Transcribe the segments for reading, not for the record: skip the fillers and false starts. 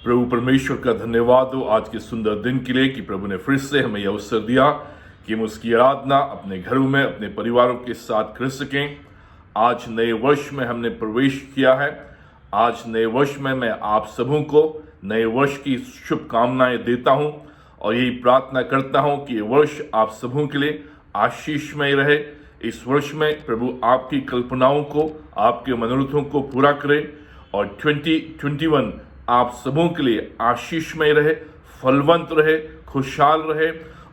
प्रभु परमेश्वर का धन्यवाद हो आज के सुंदर दिन के लिए कि प्रभु ने फिर से हमें यह अवसर दिया कि हम उसकी आराधना अपने घरों में अपने परिवारों के साथ कर सकें। आज नए वर्ष में हमने प्रवेश किया है। आज नए वर्ष में मैं आप सबों को नए वर्ष की शुभकामनाएं देता हूं और यही प्रार्थना करता हूं कि ये वर्ष आप सबों के लिए आशीषमय रहे। इस वर्ष में प्रभु आपकी कल्पनाओं को, आपके मनोरथों को पूरा करे और 2021 आप सबों के लिए आशीषमय रहे, फलवंत रहे, खुशहाल रहे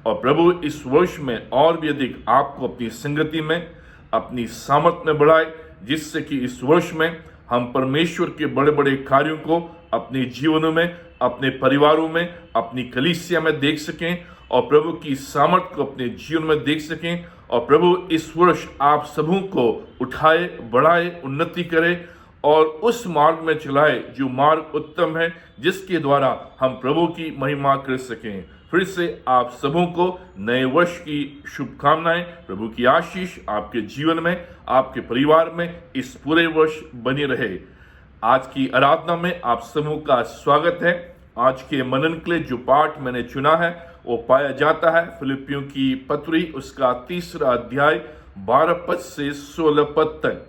और प्रभु इस वर्ष में और भी अधिक आपको अपनी संगति में, अपनी सामर्थ में बढ़ाए, जिससे कि इस वर्ष में हम परमेश्वर के बड़े बड़े कार्यों को अपने जीवनों में, अपने परिवारों में, अपनी कलीसिया में देख सकें और प्रभु की सामर्थ को अपने जीवन में देख सकें और प्रभु इस वर्ष आप सबों को उठाए, बढ़ाए, उन्नति करे और उस मार्ग में चलाए जो मार्ग उत्तम है, जिसके द्वारा हम प्रभु की महिमा कर सकें। फिर से आप सबों को नए वर्ष की शुभकामनाएं, प्रभु की आशीष आपके जीवन में, आपके परिवार में इस पूरे वर्ष बनी रहे। आज की आराधना में आप सबों का स्वागत है। आज के मनन के लिए जो पाठ मैंने चुना है वो पाया जाता है फिलिपियों की पत्री, उसका 3 अध्याय 12 पद से 16 पद तक।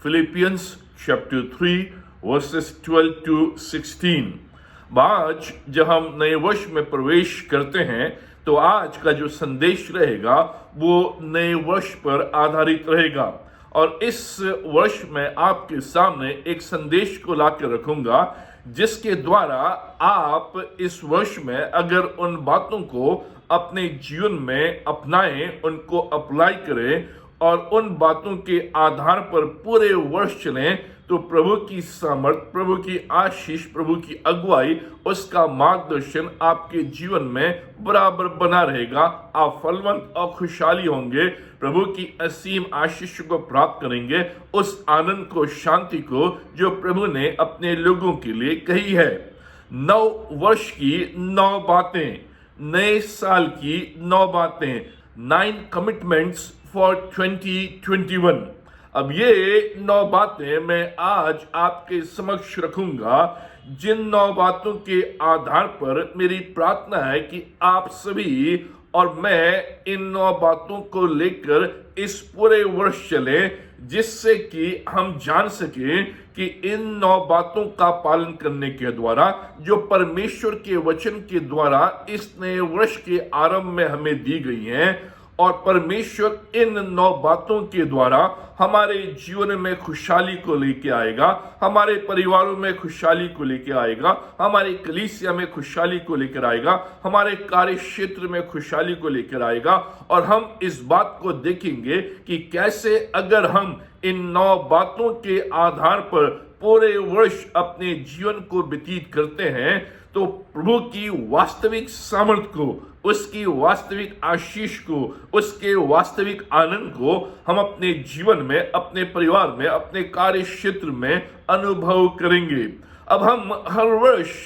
Philippians chapter 3 versus 12 to 16। आज जब हम नए वर्ष में प्रवेश करते हैं तो आज का जो संदेश रहेगा वो नए वर्ष पर आधारित रहेगा और इस वर्ष में आपके सामने एक संदेश को लाकर रखूंगा जिसके द्वारा आप इस वर्ष में अगर उन बातों को अपने जीवन में अपनाएं, उनको अप्लाई करें और उन बातों के आधार पर पूरे वर्ष चलें तो प्रभु की सामर्थ, प्रभु की आशीष, प्रभु की अगुवाई, उसका मार्गदर्शन आपके जीवन में बराबर बना रहेगा। आप फलवंत और खुशहाली होंगे, प्रभु की असीम आशीष को प्राप्त करेंगे, उस आनंद को, शांति को जो प्रभु ने अपने लोगों के लिए कही है। 9 वर्ष की 9 बातें, नए साल की 9 बातें, 9 कमिटमेंट्स फॉर 2021। अब ये 9 बातें मैं आज आपके समक्ष रखूंगा, जिन 9 बातों के आधार पर मेरी प्रार्थना है कि आप सभी और मैं इन 9 बातों को लेकर इस पूरे वर्ष चले, जिससे कि हम जान सकें कि इन 9 बातों का पालन करने के द्वारा जो परमेश्वर के वचन के द्वारा इस नए वर्ष के आरंभ में हमें दी गई हैं और परमेश्वर इन 9 बातों के द्वारा हमारे जीवन में खुशहाली को लेके आएगा, हमारे परिवारों में खुशहाली को लेके आएगा, हमारी कलीसिया में खुशहाली को लेकर आएगा, हमारे कार्य क्षेत्र में खुशहाली को लेकर आएगा। और हम इस बात को देखेंगे कि कैसे अगर हम इन 9 बातों के आधार पर पूरे वर्ष अपने जीवन को व्यतीत करते हैं तो प्रभु की वास्तविक सामर्थ को, उसकी वास्तविक आशीष को, उसके वास्तविक आनंद को हम अपने जीवन में, अपने परिवार में, अपने कार्य क्षेत्र में अनुभव करेंगे। अब हम हर वर्ष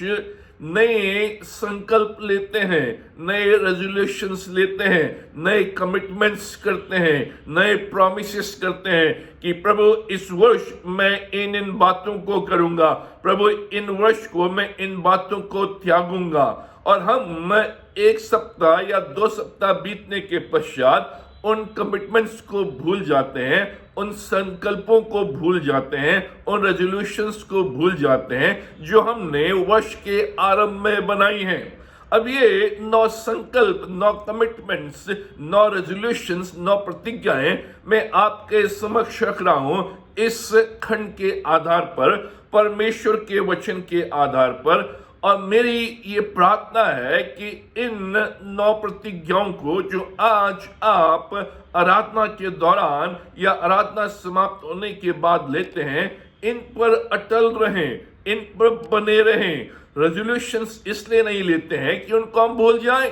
नए संकल्प लेते हैं, नए रेजोल्यूशंस लेते हैं, नए कमिटमेंट्स करते हैं, नए प्रॉमिसेस करते हैं कि प्रभु इस वर्ष मैं इन बातों को करूंगा, प्रभु इन वर्ष को मैं इन बातों को त्यागूंगा। और हम 1 सप्ताह या 2 सप्ताह बीतने के पश्चात उन कमिटमेंट्स को भूल जाते हैं, उन संकल्पों को भूल जाते हैं, उन रेजोल्यूशंस को भूल जाते हैं जो हमने वर्ष के आरंभ में बनाई हैं। अब ये 9 संकल्प, 9 कमिटमेंट्स, 9 रेजोल्यूशंस, 9 प्रतिज्ञाएं मैं आपके समक्ष रख रहा हूं इस खंड के आधार पर, परमेश्वर के वचन के आधार पर। और मेरी ये प्रार्थना है कि इन 9 प्रतिज्ञाओं को जो आज आप आराधना के दौरान या आराधना समाप्त होने के बाद लेते हैं, इन पर अटल रहें, इन पर बने रहें। रेजोल्यूशंस इसलिए नहीं लेते हैं कि उनको हम भूल जाएं।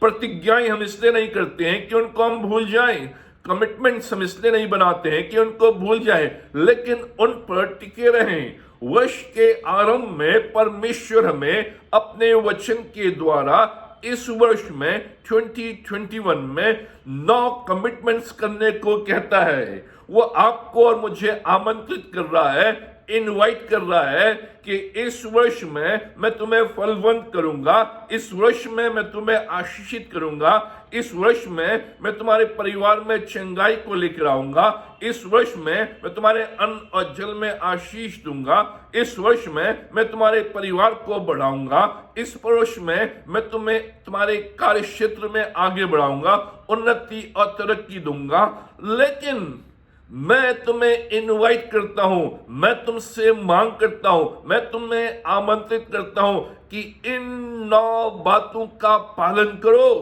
प्रतिज्ञाएं हम इसलिए नहीं करते हैं कि उनको हम भूल जाएं, कमिटमेंट्स हम इसलिए नहीं बनाते हैं कि उनको भूल जाएं, लेकिन उन पर टिके रहें। वर्ष के आरंभ में परमेश्वर हमें अपने वचन के द्वारा इस वर्ष में 2021 में 9 कमिटमेंट्स करने को कहता है। वो आपको और मुझे आमंत्रित कर रहा है, इनवाइट कर रहा है कि इस वर्ष में मैं तुम्हें फलवंत करूंगा, इस वर्ष में मैं तुम्हें आशीषित करूंगा, इस वर्ष में मैं तुम्हारे परिवार में चंगाई को लेकर आऊंगा, इस वर्ष में मैं तुम्हारे अन्न और जल में आशीष दूंगा, इस वर्ष में मैं तुम्हारे परिवार को बढ़ाऊंगा, इस वर्ष में मैं तुम्हें तुम्हारे कार्य क्षेत्र में आगे बढ़ाऊंगा, उन्नति और तरक्की दूंगा। लेकिन मैं तुम्हें इनवाइट करता हूं, मैं तुमसे मांग करता हूं, मैं तुम्हें आमंत्रित करता हूं कि इन 9 बातों का पालन करो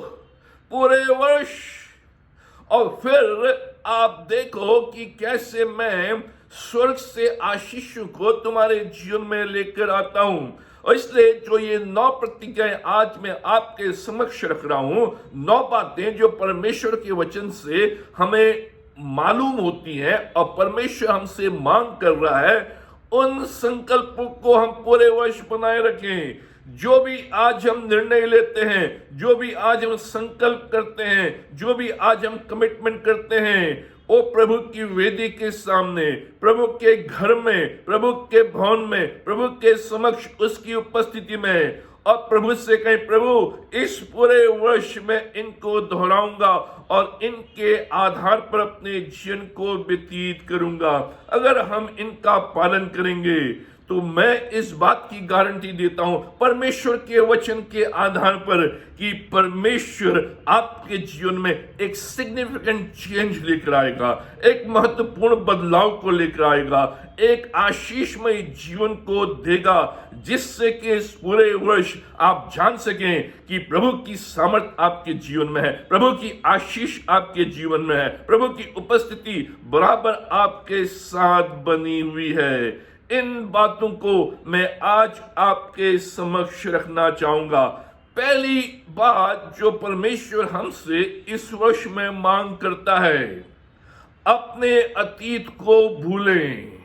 पूरे वर्ष, और फिर आप देखो कि कैसे मैं स्वर्ग से आशीषों को तुम्हारे जीवन में लेकर आता हूं। और इसलिए जो ये 9 प्रतिज्ञाएं आज मैं आपके समक्ष रख रहा हूं, 9 बातें जो परमेश्वर के वचन से हमें मालूम होती है और परमेश्वर हमसे मांग कर रहा है, उन संकल्पों को हम पूरे वर्ष बनाए रखें। जो भी आज हम निर्णय लेते हैं, जो भी आज हम संकल्प करते हैं, जो भी आज हम कमिटमेंट करते हैं, वो प्रभु की वेदी के सामने, प्रभु के घर में, प्रभु के भवन में, प्रभु के समक्ष उसकी उपस्थिति में, और प्रभु से कहें, प्रभु इस पूरे वर्ष में इनको दोहराऊंगा और इनके आधार पर अपने जीवन को व्यतीत करूंगा। अगर हम इनका पालन करेंगे तो मैं इस बात की गारंटी देता हूं परमेश्वर के वचन के आधार पर कि परमेश्वर आपके जीवन में एक सिग्निफिकेंट चेंज लेकर आएगा, एक महत्वपूर्ण बदलाव को लेकर आएगा, एक आशीषमय जीवन को देगा, जिससे कि इस पूरे वर्ष आप जान सकें कि प्रभु की सामर्थ आपके जीवन में है, प्रभु की आशीष आपके जीवन में है, प्रभु की उपस्थिति बराबर आपके साथ बनी हुई है। इन बातों को मैं आज आपके समक्ष रखना चाहूंगा। पहली बात जो परमेश्वर हमसे इस वर्ष में मांग करता है, अपने अतीत को भूलें।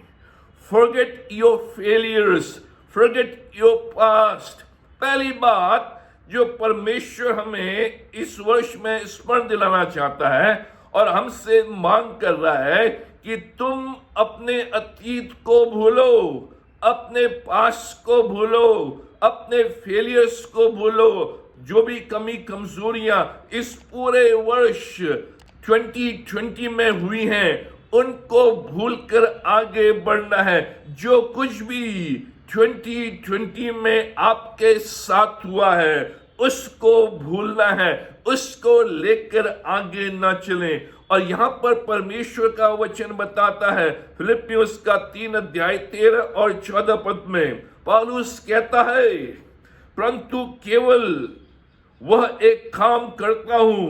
Forget your failures, forget your past। पहली बात जो परमेश्वर हमें इस वर्ष में स्मरण दिलाना चाहता है और हमसे मांग कर रहा है कि तुम अपने अतीत को भूलो, अपने पास्ट को भूलो, अपने फेलियर्स को भूलो, जो भी कमी कमजोरियां इस पूरे वर्ष 2020 में हुई हैं उनको भूलकर आगे बढ़ना है। जो कुछ भी 2020 में आपके साथ हुआ है उसको भूलना है, उसको लेकर आगे ना चलें। और यहां पर परमेश्वर का वचन बताता है, फिलिपियोस का 3 अध्याय 13 और 14 पद में पौलुस कहता है, परंतु केवल वह एक काम करता हूं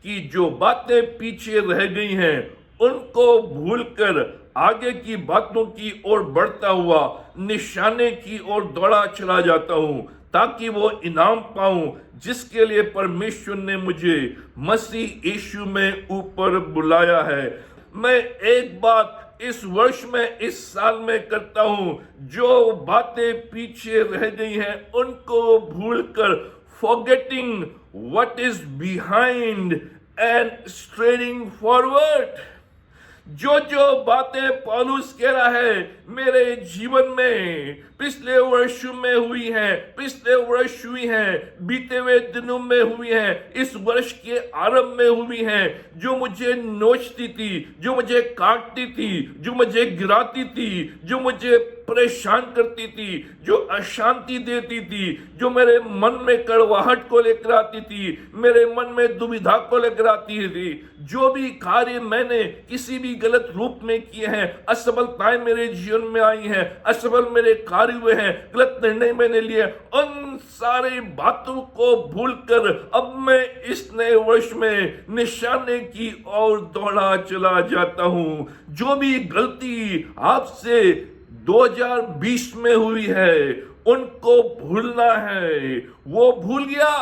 कि जो बातें पीछे रह गई हैं उनको भूलकर आगे की बातों की ओर बढ़ता हुआ निशाने की ओर दौड़ा चला जाता हूं, ताकि वो इनाम पाऊं जिसके लिए परमेश्वर ने मुझे मसीह यीशु में ऊपर बुलाया है। मैं एक बात इस वर्ष में, इस साल में करता हूं, जो बातें पीछे रह गई हैं उनको भूलकर, forgetting what is behind and straining forward. जो जो बातें पौलुस कह रहा है मेरे जीवन में पिछले वर्षों में हुई हैं, पिछले वर्ष हुई हैं, बीते हुए दिनों में हुई हैं, इस वर्ष के आरंभ में हुई हैं, जो मुझे नोचती थी, जो मुझे काटती थी, जो मुझे गिराती थी, जो मुझे परेशान करती थी, जो अशांति देती थी, जो मेरे मन में कड़वाहट को लेकर आती थी, मेरे मन में दुविधा को लेकर आती थी, जो भी कार्य मैंने किसी भी गलत रूप में किए हैं, असफलताएं मेरे जीवन में आई हैं, असफल मेरे कार्य हुए हैं, गलत निर्णय मैंने लिए, उन सारी बातों को भूलकर अब मैं इस नए वर्ष में निशाने की ओर दौड़ा चला जाता हूं। जो भी गलती आपसे 2020 में हुई है उनको भूलना है। वो भूल गया,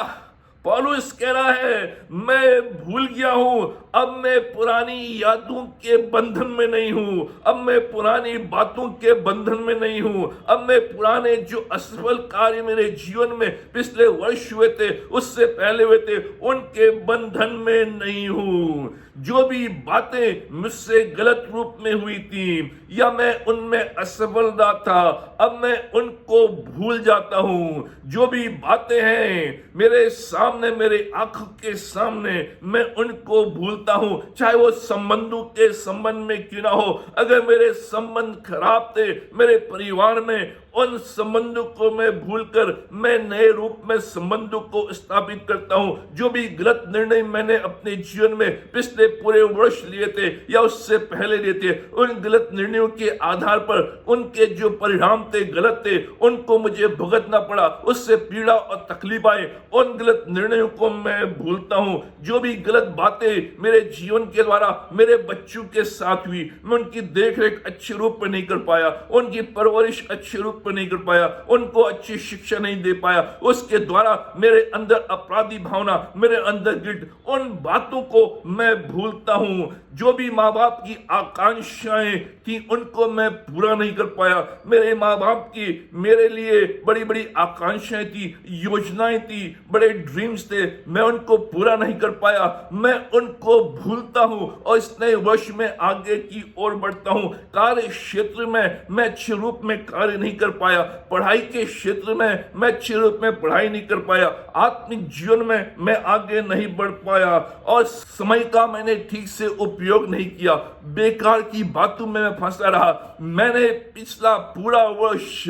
पौलुस कह रहा है, मैं भूल गया हूं, अब मैं पुरानी यादों के बंधन में नहीं हूं, अब मैं पुरानी बातों के बंधन में नहीं हूं, अब मैं पुराने जो असफल कार्य मेरे जीवन में पिछले वर्ष हुए थे, उससे पहले हुए थे, उनके बंधन में नहीं हूं। जो भी बातें मुझसे गलत रूप में हुई थी या मैं उनमें असफल रहा था, अब मैं उनको भूल जाता हूं। जो भी बातें हैं मेरे सामने, मेरे आंखों के सामने, मैं उनको भूलता हूं, चाहे वो संबंधों के संबंध में क्यों ना हो। अगर मेरे संबंध खराब थे मेरे परिवार में, उन संबंधों को मैं भूलकर मैं नए रूप में संबंधों को स्थापित करता हूं। जो भी गलत निर्णय मैंने अपने जीवन में पिछले पूरे वर्ष लिए थे या उससे पहले लिए थे, उन गलत निर्णयों के आधार पर उनके जो परिणाम थे गलत थे, उनको मुझे भुगतना पड़ा, उससे पीड़ा और तकलीफ आए, उन गलत निर्णयों को मैं भूलता हूं। जो भी गलत बातें मेरे जीवन के द्वारा मेरे बच्चों के साथ हुई, मैं उनकी देखरेख अच्छे रूप में नहीं कर पाया, उनकी परवरिश अच्छे रूप में नहीं कर पाया, उनको अच्छी शिक्षा नहीं दे पाया, उसके द्वारा मेरे अंदर अपराधी भावना, मेरे अंदर गिल्ट, उन बातों को मैं भूलता हूं। जो भी माँ बाप की आकांक्षाएं थी उनको मैं पूरा नहीं कर पाया। मेरे माँ बाप की मेरे लिए बड़ी बड़ी आकांक्षाएं थी, योजनाएं थी, बड़े ड्रीम्स थे, मैं उनको पूरा नहीं कर पाया। मैं उनको भूलता हूं और इस नए वर्ष में आगे की ओर बढ़ता हूं। कार्य क्षेत्र में मैं अच्छे रूप में कार्य नहीं कर पाया, पढ़ाई के क्षेत्र में मैं अच्छे रूप में पढ़ाई नहीं कर पाया, आत्मिक जीवन में मैं आगे नहीं बढ़ पाया और समय का मैंने ठीक से उपयोग नहीं किया। बेकार की बातों में मैं फंसा रहा। मैंने पिछला पूरा वर्ष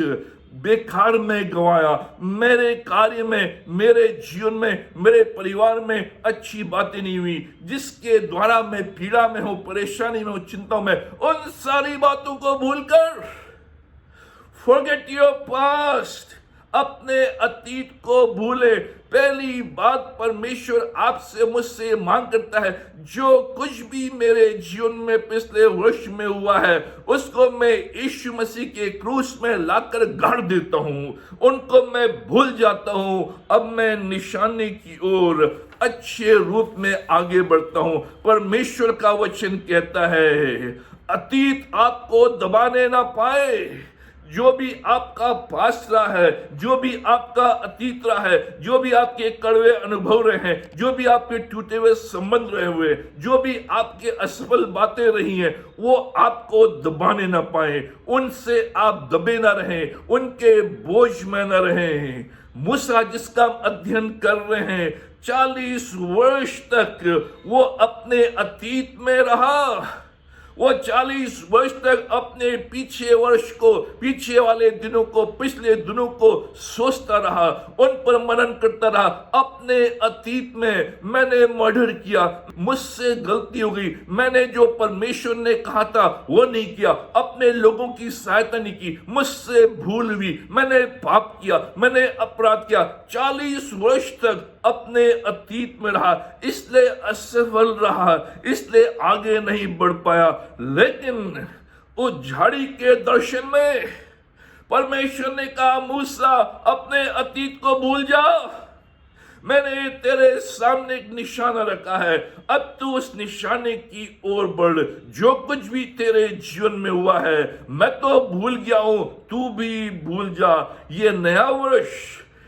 बेकार में गंवाया। मेरे कार्य में, मेरे जीवन में, मेरे परिवार में अच्छी बातें नहीं हुई, जिसके द्वारा मैं पीड़ा में हूं, परेशानी में हूं, चिंता में। उन सारी बातों को भूलकर फॉरगेट योर पास्ट, अपने अतीत को भूले। पहली बात परमेश्वर आपसे मुझसे मांग करता है, जो कुछ भी मेरे जीवन में पिछले वर्ष में हुआ है उसको मैं यीशु मसीह के क्रूस में लाकर गाड़ देता हूं, उनको मैं भूल जाता हूं। अब मैं निशाने की ओर अच्छे रूप में आगे बढ़ता हूं। परमेश्वर का वचन कहता है, अतीत आपको दबाने ना पाए। जो भी आपका पास रहा है, जो भी आपका अतीत रहा है, जो भी आपके कड़वे अनुभव रहे हैं, जो भी आपके टूटे हुए संबंध रहे हुए, जो भी आपके असफल बातें रही हैं, वो आपको दबाने ना पाए, उनसे आप दबे ना रहें, उनके बोझ में ना रहें। मूसा जिसका अध्ययन कर रहे हैं, 40 वर्ष तक वो अपने अतीत में रहा। वो 40 वर्ष तक अपने पीछे वर्ष को, पीछे वाले दिनों को, पिछले दिनों को सोचता रहा, उन पर मनन करता रहा। अपने अतीत में मैंने मर्डर किया, मुझसे गलती हो गई, मैंने जो परमेश्वर ने कहा था वो नहीं किया, अपने लोगों की सहायता नहीं की, मुझसे भूल हुई, मैंने पाप किया, मैंने अपराध किया। 40 वर्ष तक अपने अतीत में रहा, इसलिए असफल रहा, इसलिए आगे नहीं बढ़ पाया। लेकिन उस झाड़ी के दर्शन में परमेश्वर ने कहा, मूसा अपने अतीत को भूल जा, मैंने तेरे सामने एक निशाना रखा है, अब तू उस निशाने की ओर बढ़। जो कुछ भी तेरे जीवन में हुआ है मैं तो भूल गया हूं, तू भी भूल जा। ये नया वर्ष,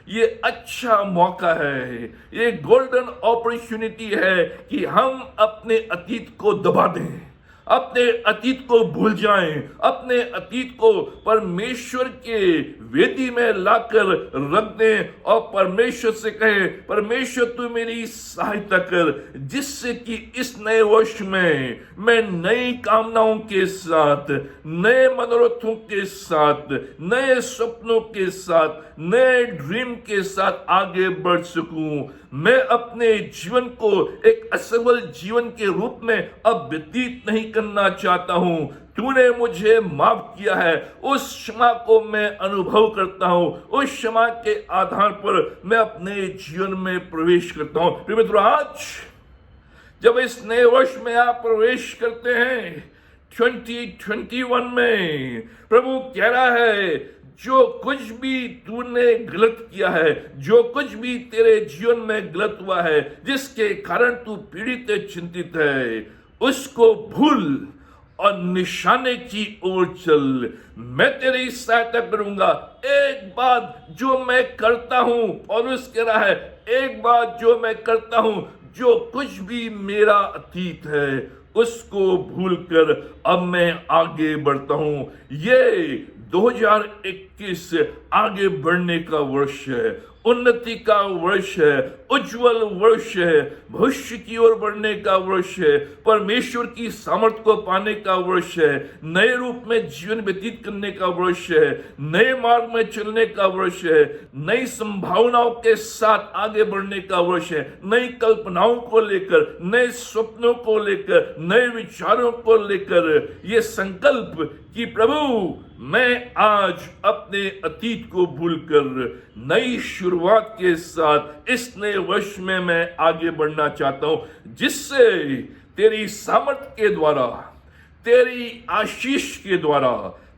ये अच्छा मौका है, ये गोल्डन अपॉर्चुनिटी है कि हम अपने अतीत को दबा दें, अपने अतीत को भूल जाएं, अपने अतीत को परमेश्वर के वेदी में लाकर रख दें और परमेश्वर से कहें, परमेश्वर तू मेरी सहायता कर, जिससे कि इस नए वर्ष में मैं नई कामनाओं के साथ, नए मनोरथों के साथ, नए सपनों के साथ, नए ड्रीम के साथ आगे बढ़ सकूं। मैं अपने जीवन को एक असफल जीवन के रूप में अब व्यतीत नहीं करना चाहता हूं। तूने मुझे माफ किया है, उस क्षमा को मैं अनुभव करता हूं, उस क्षमा के आधार पर मैं अपने जीवन में प्रवेश करता हूं। प्रिय मित्रों, आज जब इस नए वर्ष में आप प्रवेश करते हैं 2021 में, प्रभु कह रहा है, जो कुछ भी तूने गलत किया है, जो कुछ भी तेरे जीवन में गलत हुआ है, जिसके कारण तू पीड़ित चिंतित है, उसको भूल और निशाने की ओर चल। मैं तेरी सहायता करूंगा। एक बात जो मैं करता हूं, पौलुस कह रहा है, एक बात जो मैं करता हूं, जो कुछ भी मेरा अतीत है उसको भूलकर अब मैं आगे बढ़ता हूं। ये 2021 आगे बढ़ने का वर्ष है, उन्नति का वर्ष है, उज्जवल वर्ष है, भविष्य की ओर बढ़ने का वर्ष है, परमेश्वर की सामर्थ्य को पाने का वर्ष है, नए रूप में जीवन व्यतीत करने का वर्ष है, नए मार्ग में चलने का वर्ष है, नई संभावनाओं के साथ आगे बढ़ने का वर्ष है, नई कल्पनाओं को लेकर, नए स्वप्नों को लेकर, नए विचारों को लेकर ये संकल्प कि प्रभु मैं आज अपने अतीत को भूलकर नई शुरुआत के साथ इस नए वर्ष में मैं आगे बढ़ना चाहता हूं, जिससे तेरी सामर्थ्य के द्वारा, तेरी आशीष के द्वारा,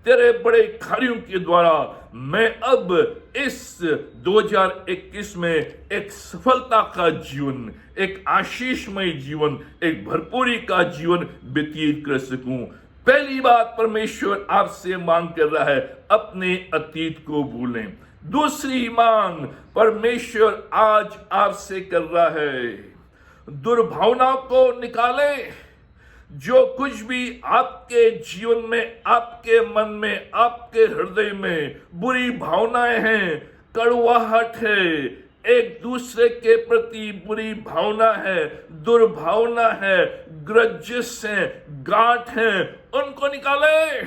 तेरे बड़े कार्यों के द्वारा मैं अब इस 2021 में एक सफलता का जीवन, एक आशीषमय जीवन, एक भरपूरी का जीवन व्यतीत कर सकूं। पहली बात परमेश्वर आपसे मांग कर रहा है, अपने अतीत को भूलें। दूसरी मांग परमेश्वर आज आपसे कर रहा है, दुर्भावना को निकालें। जो कुछ भी आपके जीवन में, आपके मन में, आपके हृदय में बुरी भावनाएं हैं, कड़वाहट है, एक दूसरे के प्रति बुरी भावना है, दुर्भावना है, ग्रजेस है, गांठ है, उनको निकाले।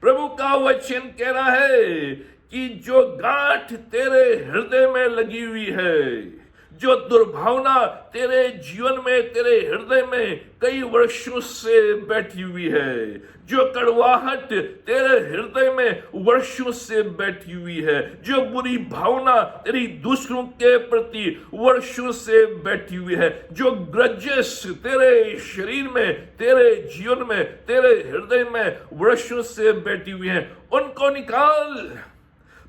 प्रभु का वचन कह रहा है कि जो गांठ तेरे हृदय में लगी हुई है, जो दुर्भावना तेरे जीवन में, तेरे हृदय में कई वर्षों से बैठी हुई है, जो कड़वाहट तेरे हृदय में वर्षों से बैठी हुई है, जो बुरी भावना तेरी दूसरों के प्रति वर्षों से बैठी हुई है, जो ग्रजेस तेरे शरीर में, तेरे जीवन में, तेरे हृदय में वर्षों से बैठी हुई है, उनको निकाल।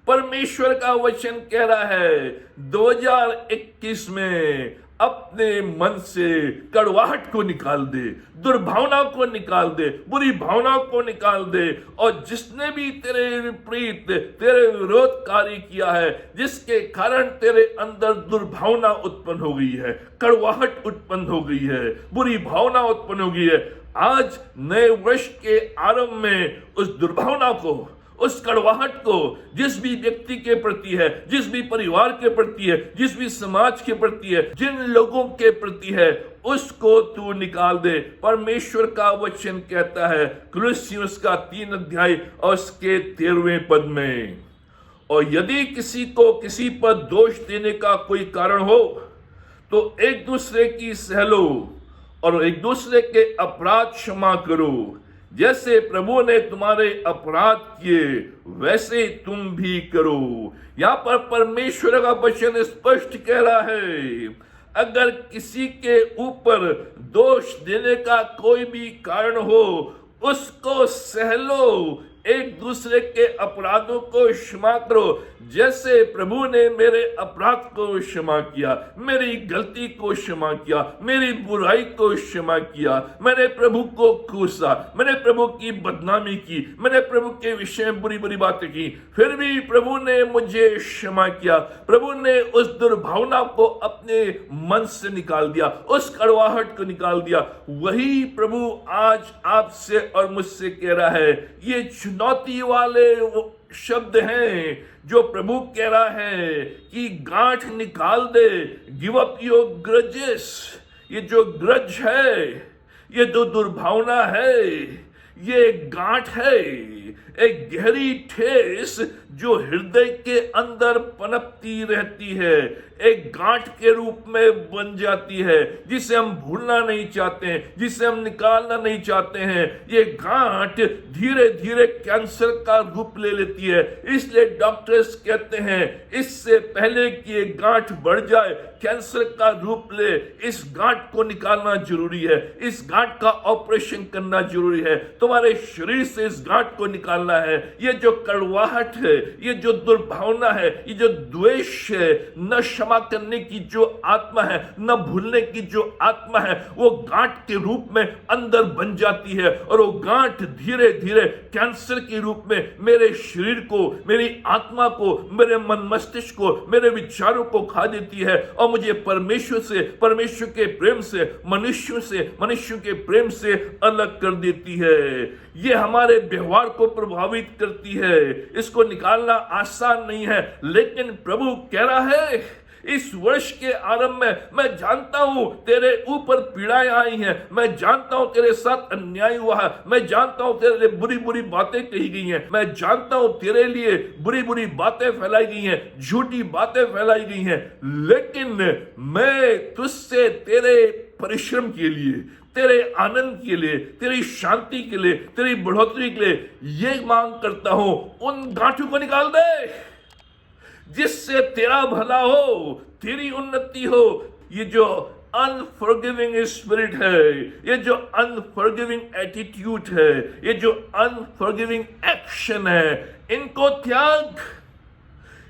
परमेश्वर का वचन कह रहा है 2021 में अपने मन से कड़वाहट को निकाल दे, दुर्भावना को निकाल दे, बुरी भावनाओं को निकाल दे, और जिसने भी तेरे विपरीत, तेरे विरोध कार्य किया है, जिसके कारण तेरे अंदर दुर्भावना उत्पन्न हो गई है, कड़वाहट उत्पन्न हो गई है, बुरी भावना उत्पन्न हो गई है, आज नए वर्ष के आरंभ में उस दुर्भावना को, उस कड़वाहट को जिस भी व्यक्ति के प्रति है, जिस भी परिवार के प्रति है, जिस भी समाज के प्रति है, जिन लोगों के प्रति है, उसको तू निकाल दे। परमेश्वर का वचन कहता है कुलुस्सियों का 3 अध्याय और उसके 13वें पद में, और यदि किसी को किसी पर दोष देने का कोई कारण हो तो एक दूसरे की सह लो और एक दूसरे के अपराध क्षमा करो। जैसे प्रभु ने तुम्हारे अपराध किए वैसे तुम भी करो। यहां पर परमेश्वर का वचन स्पष्ट कह रहा है, अगर किसी के ऊपर दोष देने का कोई भी कारण हो, उसको सह लो, एक दूसरे के अपराधों को क्षमा करो। जैसे प्रभु ने मेरे अपराध को क्षमा किया, मेरी गलती को क्षमा किया, मेरी बुराई को क्षमा किया, मैंने प्रभु को कोसा, मैंने प्रभु की बदनामी की, मैंने प्रभु के विषय में बुरी बुरी बातें की, फिर भी प्रभु ने मुझे क्षमा किया, प्रभु ने उस दुर्भावना को अपने मन से निकाल दिया, उस कड़वाहट को निकाल दिया। वही प्रभु आज आपसे और मुझसे कह रहा है। ये चुनौती वाले शब्द हैं जो प्रभु कह रहा है कि गांठ निकाल दे, गिव अप योर ग्रजेस। ये जो ग्रज है, ये जो दुर्भावना है, ये गांठ है, एक गहरी ठेस जो हृदय के अंदर पनपती रहती है, एक गांठ के रूप में बन जाती है, जिसे हम भूलना नहीं चाहते हैं, जिसे हम निकालना नहीं चाहते हैं। ये गांठ धीरे धीरे कैंसर का रूप ले लेती है। इसलिए डॉक्टर्स कहते हैं इससे पहले कि ये गांठ बढ़ जाए, कैंसर का रूप ले, इस गांठ को निकालना जरूरी है, इस गांठ का ऑपरेशन करना जरूरी है। तुम्हारे शरीर से इस गांठ को निकालना है। ये जो कड़वाहट है, ये जो दुर्भावना है, ये जो द्वेष है, न क्षमा करने की जो आत्मा है, न भूलने की जो आत्मा है, वो गांठ के रूप में अंदर बन जाती है और वो गांठ धीरे धीरे कैंसर के रूप में मेरे शरीर को, मेरी आत्मा को, मेरे मन मस्तिष्क को, मेरे विचारों को खा देती है और मुझे परमेश्वर से, परमेश्वर के प्रेम से, मनुष्यों के प्रेम से अलग कर देती है। ये हमारे व्यवहार को प्रभावित करती है। इसको निकालना आसान नहीं है, लेकिन प्रभु कह रहा है इस वर्ष के आरंभ में, मैं जानता हूं तेरे ऊपर पीड़ाएं आई हैं, मैं जानता हूं तेरे साथ अन्याय हुआ है, मैं जानता हूं तेरे लिए बुरी बुरी बातें कही गई हैं, मैं जानता हूं तेरे लिए बुरी बुरी बातें फैलाई गई हैं, झूठी बातें फैलाई गई हैं, लेकिन मैं तुझसे तेरे परिश्रम के लिए, तेरे आनंद के लिए, तेरी शांति के लिए, तेरी बढ़ोतरी के लिए ये मांग करता हूं, उन गांठों को निकाल दे जिससे तेरा भला हो, तेरी उन्नति हो। ये जो अनफॉरगिविंग स्पिरिट है, ये जो अनफॉरगिविंग एटीट्यूड है, ये जो अनफॉरगिविंग एक्शन है, इनको त्याग।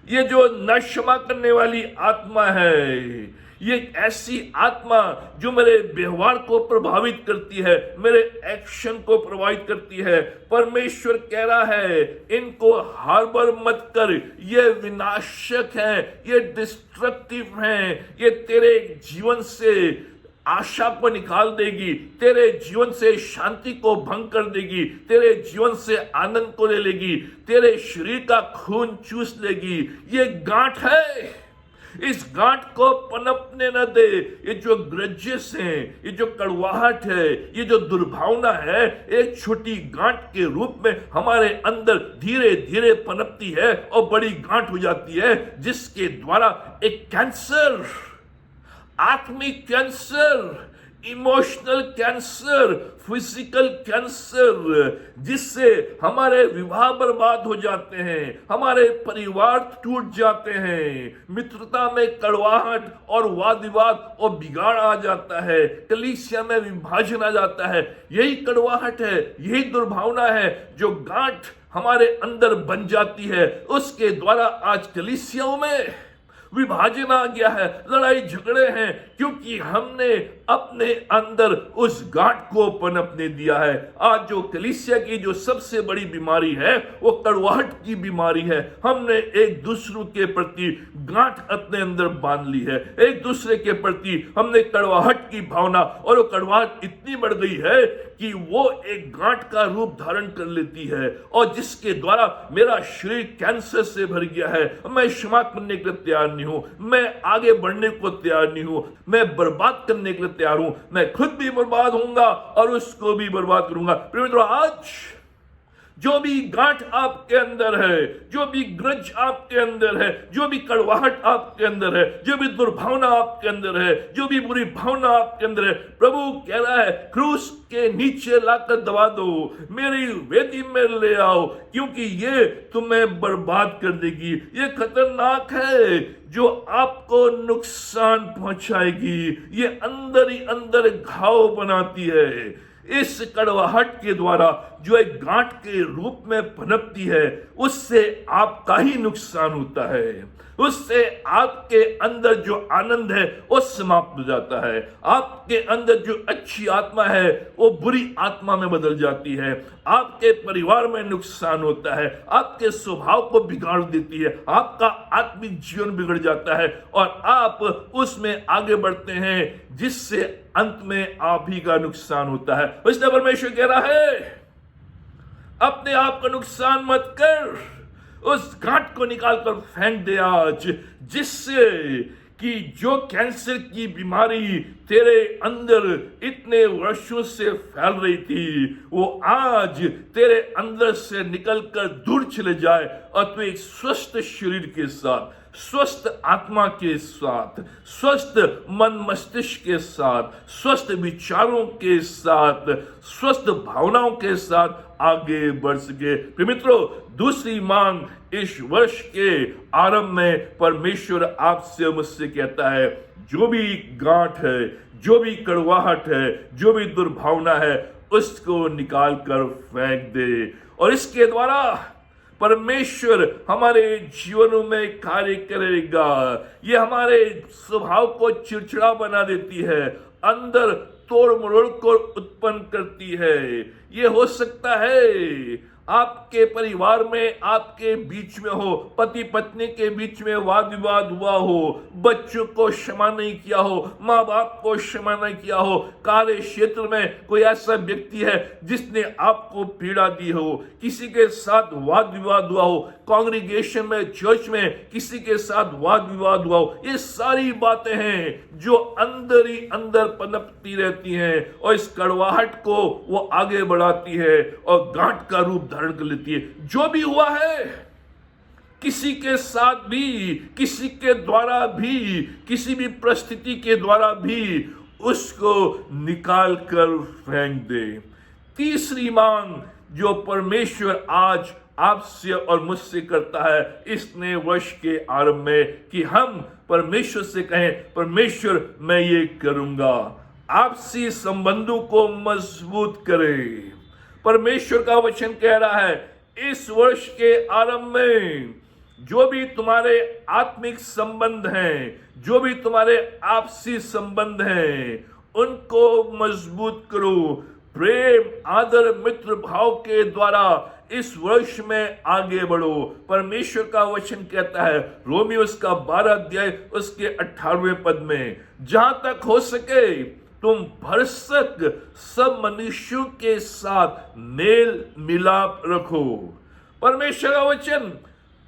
ये जो न क्षमा करने वाली आत्मा है, ये एक ऐसी आत्मा जो मेरे व्यवहार को प्रभावित करती है, मेरे एक्शन को प्रभावित करती है। परमेश्वर कह रहा है इनको हार्बर मत कर, ये विनाशक हैं, ये डिस्ट्रक्टिव हैं, ये तेरे जीवन से आशा को निकाल देगी, तेरे जीवन से शांति को भंग कर देगी, तेरे जीवन से आनंद को ले लेगी, तेरे शरीर का खून चूस लेगी। ये गांठ है, इस गांठ को पनपने न दे। ये जो ग्रजेस हैं, ये जो कड़वाहट है, ये जो दुर्भावना है, एक छोटी गांठ के रूप में हमारे अंदर धीरे धीरे पनपती है और बड़ी गांठ हो जाती है, जिसके द्वारा एक कैंसर, आत्मिक cancer, emotional cancer, physical cancer, जिससे हमारे विवाह बर्बाद हो जाते हैं, हमारे परिवार टूट जाते हैं, मित्रता में कड़वाहट और वाद विवाद और बिगाड़ आ जाता है, कलीसिया में विभाजन आ जाता है। यही कड़वाहट है, यही दुर्भावना है जो गांठ हमारे अंदर बन जाती है। उसके द्वारा आज कलीसियाओं में विभाजन आ गया है, लड़ाई झगड़े हैं, क्योंकि हमने अपने अंदर उस गांठ को पनपने दिया है। आज जो कलीसिया की जो सबसे बड़ी बीमारी है वो कड़वाहट की बीमारी है। हमने एक दूसरे के प्रति गांठ अपने अंदर बांध ली है, एक दूसरे के प्रति हमने कड़वाहट की भावना, और वो कड़वाहट इतनी बढ़ गई है कि वो एक गांठ का रूप धारण कर लेती है, और जिसके द्वारा मेरा शरीर कैंसर से भर गया है। मैं क्षमा करने के लिए तैयार नहीं हूं, मैं आगे बढ़ने को तैयार नहीं हूं, मैं बर्बाद करने के लिए तैयार हूं। मैं खुद भी बर्बाद होऊंगा और उसको भी बर्बाद करूंगा। प्रिय मित्रों, आज जो भी गांठ आपके अंदर है, जो भी ग्रज आपके अंदर है, जो भी कड़वाहट आपके अंदर है, जो भी दुर्भावना आपके अंदर है, जो भी बुरी भावना आपके अंदर है, प्रभु कह रहा है क्रूस के नीचे लाकर दबा दो, मेरी वेदी में ले आओ, क्योंकि ये तुम्हें बर्बाद कर देगी। ये खतरनाक है जो आपको नुकसान पहुंचाएगी, ये अंदर ही अंदर घाव बनाती है। इस कड़वाहट के द्वारा जो एक गांठ के रूप में पनपती है, उससे आपका ही नुकसान होता है, उससे आपके अंदर जो आनंद है वो समाप्त हो जाता है, आपके अंदर जो अच्छी आत्मा है वो बुरी आत्मा में बदल जाती है, आपके परिवार में नुकसान होता है, आपके स्वभाव को बिगाड़ देती है, आपका आत्मिक जीवन बिगड़ जाता है और आप उसमें आगे बढ़ते हैं, जिससे अंत में आप ही का नुकसान होता है। इसलिए परमेश्वर कह रहा है अपने आप का नुकसान मत कर, उस गांठ को निकालकर फेंक दे आज, जिससे कि जो कैंसर की बीमारी तेरे अंदर इतने वर्षों से फैल रही थी, वो आज तेरे अंदर से निकलकर दूर चले जाए और तू एक स्वस्थ शरीर के साथ, स्वस्थ आत्मा के साथ, स्वस्थ मन मस्तिष्क के साथ, स्वस्थ विचारों के साथ, स्वस्थ भावनाओं के साथ आगे बढ़ सके। प्रिय मित्रों, दूसरी मांग, इस वर्ष के आरंभ में परमेश्वर आपसे मुझसे कहता है, जो भी गांठ है, जो भी कड़वाहट है, जो भी दुर्भावना है, उसको निकाल कर फेंक दे। और इसके द्वारा परमेश्वर हमारे जीवनों में कार्य करेगा। ये हमारे स्वभाव को चिड़चिड़ा बना देती है, अंदर तोड़ मरोड़ को उत्पन्न करती है। ये हो सकता है आपके परिवार में, आपके बीच में हो, पति पत्नी के बीच में वाद विवाद हुआ हो, बच्चों को क्षमा नहीं किया हो, माँ बाप को क्षमा नहीं किया हो, कार्य क्षेत्र में कोई ऐसा व्यक्ति है जिसने आपको पीड़ा दी हो, किसी के साथ वाद विवाद हुआ हो, कांग्रीगेशन में, चर्च में किसी के साथ वाद विवाद हुआ हो। ये सारी बातें हैं जो अंदर ही अंदर पनपती रहती हैं और इस कड़वाहट को वो आगे बढ़ाती है और गांठ का रूप धारण कर लेती है। जो भी हुआ है, किसी के साथ भी, किसी के द्वारा भी, किसी भी परिस्थिति के द्वारा भी, उसको निकाल कर फेंक दे। तीसरी मांग जो परमेश्वर आज आपसे और मुझसे करता है इस नए वर्ष के आरंभ में, कि हम परमेश्वर से कहें, परमेश्वर मैं ये करूंगा। आपसी संबंधों को मजबूत करें। परमेश्वर का वचन कह रहा है, इस वर्ष के आरंभ में जो भी तुम्हारे आत्मिक संबंध हैं, जो भी तुम्हारे आपसी संबंध हैं, उनको मजबूत करो। प्रेम, आदर, मित्र भाव के द्वारा इस वर्ष में आगे बढ़ो। परमेश्वर का वचन कहता है रोमियो उसका 12 अध्याय उसके 18वें पद में, जहां तक हो सके तुम भरसक सब मनुष्यों के साथ मेल मिलाप रखो। परमेश्वर का वचन,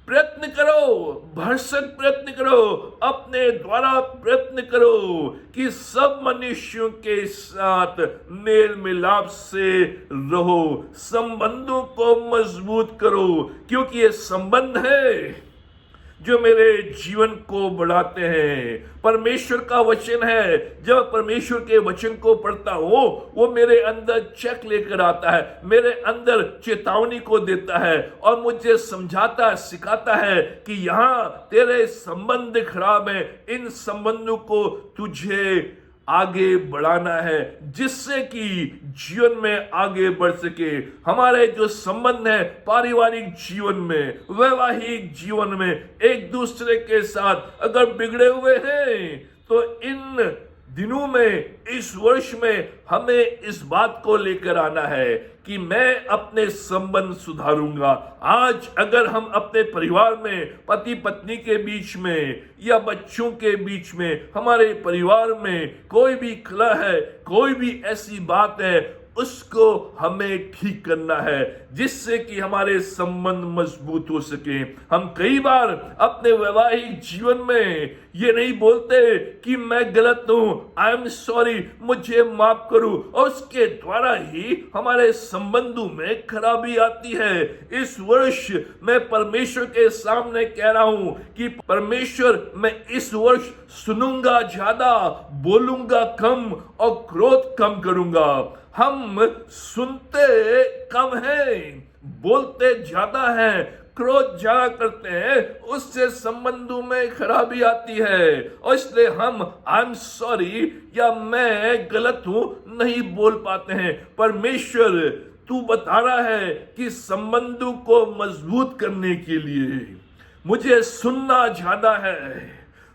प्रयत्न करो, भरसक प्रयत्न करो, अपने द्वारा प्रयत्न करो कि सब मनुष्यों के साथ मेल मिलाप से रहो, संबंधों को मजबूत करो, क्योंकि ये संबंध है जो मेरे जीवन को बढ़ाते हैं। परमेश्वर का वचन है, जब परमेश्वर के वचन को पढ़ता हूं, वो मेरे अंदर चेक लेकर आता है, मेरे अंदर चेतावनी को देता है और मुझे समझाता, सिखाता है कि यहां तेरे संबंध खराब है, इन संबंधों को तुझे आगे बढ़ाना है, जिससे कि जीवन में आगे बढ़ सके। हमारे जो संबंध है पारिवारिक जीवन में, वैवाहिक जीवन में, एक दूसरे के साथ अगर बिगड़े हुए हैं, तो इन दिनों में, इस वर्ष में हमें इस बात को लेकर आना है कि मैं अपने संबंध सुधारूंगा। आज अगर हम अपने परिवार में, पति पत्नी के बीच में या बच्चों के बीच में, हमारे परिवार में कोई भी कलह है, कोई भी ऐसी बात है, उसको हमें ठीक करना है, जिससे कि हमारे संबंध मजबूत हो सके। हम कई बार अपने वैवाहिक जीवन में ये नहीं बोलते कि मैं गलत हूं, आई एम सॉरी, मुझे माफ करो, और उसके द्वारा ही हमारे संबंधों में खराबी आती है। इस वर्ष मैं परमेश्वर के सामने कह रहा हूं कि परमेश्वर, मैं इस वर्ष सुनूंगा ज्यादा, बोलूंगा कम और क्रोध कम करूंगा। हम सुनते कम हैं, बोलते ज्यादा हैं, क्रोध ज्यादा करते हैं, उससे संबंधों में खराबी आती है। और इसलिए हम आई एम सॉरी या मैं गलत हूं नहीं बोल पाते हैं। परमेश्वर तू बता रहा है कि संबंधों को मजबूत करने के लिए मुझे सुनना ज्यादा है,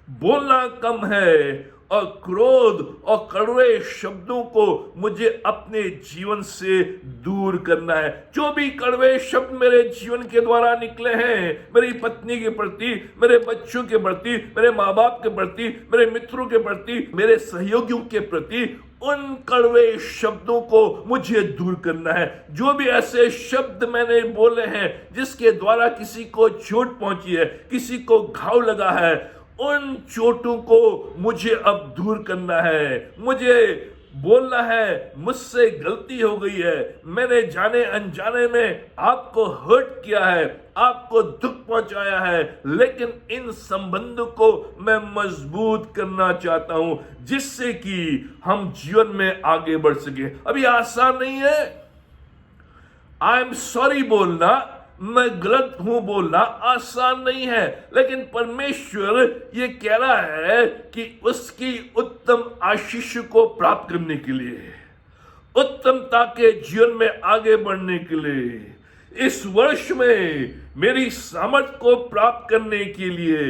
बोलना कम है, और क्रोध और कड़वे शब्दों को मुझे अपने जीवन से दूर करना है। जो भी कड़वे शब्द मेरे जीवन के द्वारा निकले हैं, मेरी पत्नी के प्रति, मेरे बच्चों के प्रति, मेरे माँ बाप के प्रति, मेरे मित्रों के प्रति, मेरे सहयोगियों के प्रति, उन कड़वे शब्दों को मुझे दूर करना है। जो भी ऐसे शब्द मैंने बोले हैं जिसके द्वारा किसी को चोट पहुंची है, किसी को घाव लगा है, उन चोटों को मुझे अब दूर करना है। मुझे बोलना है मुझसे गलती हो गई है, मैंने जाने अनजाने में आपको हर्ट किया है, आपको दुख पहुंचाया है, लेकिन इन संबंधों को मैं मजबूत करना चाहता हूं जिससे कि हम जीवन में आगे बढ़ सके। अभी आसान नहीं है, आई एम सॉरी बोलना, मैं गलत हूं बोलना आसान नहीं है, लेकिन परमेश्वर ये कह रहा है कि उसकी उत्तम आशीष को प्राप्त करने के लिए, उत्तमता के जीवन में आगे बढ़ने के लिए, इस वर्ष में मेरी सामर्थ को प्राप्त करने के लिए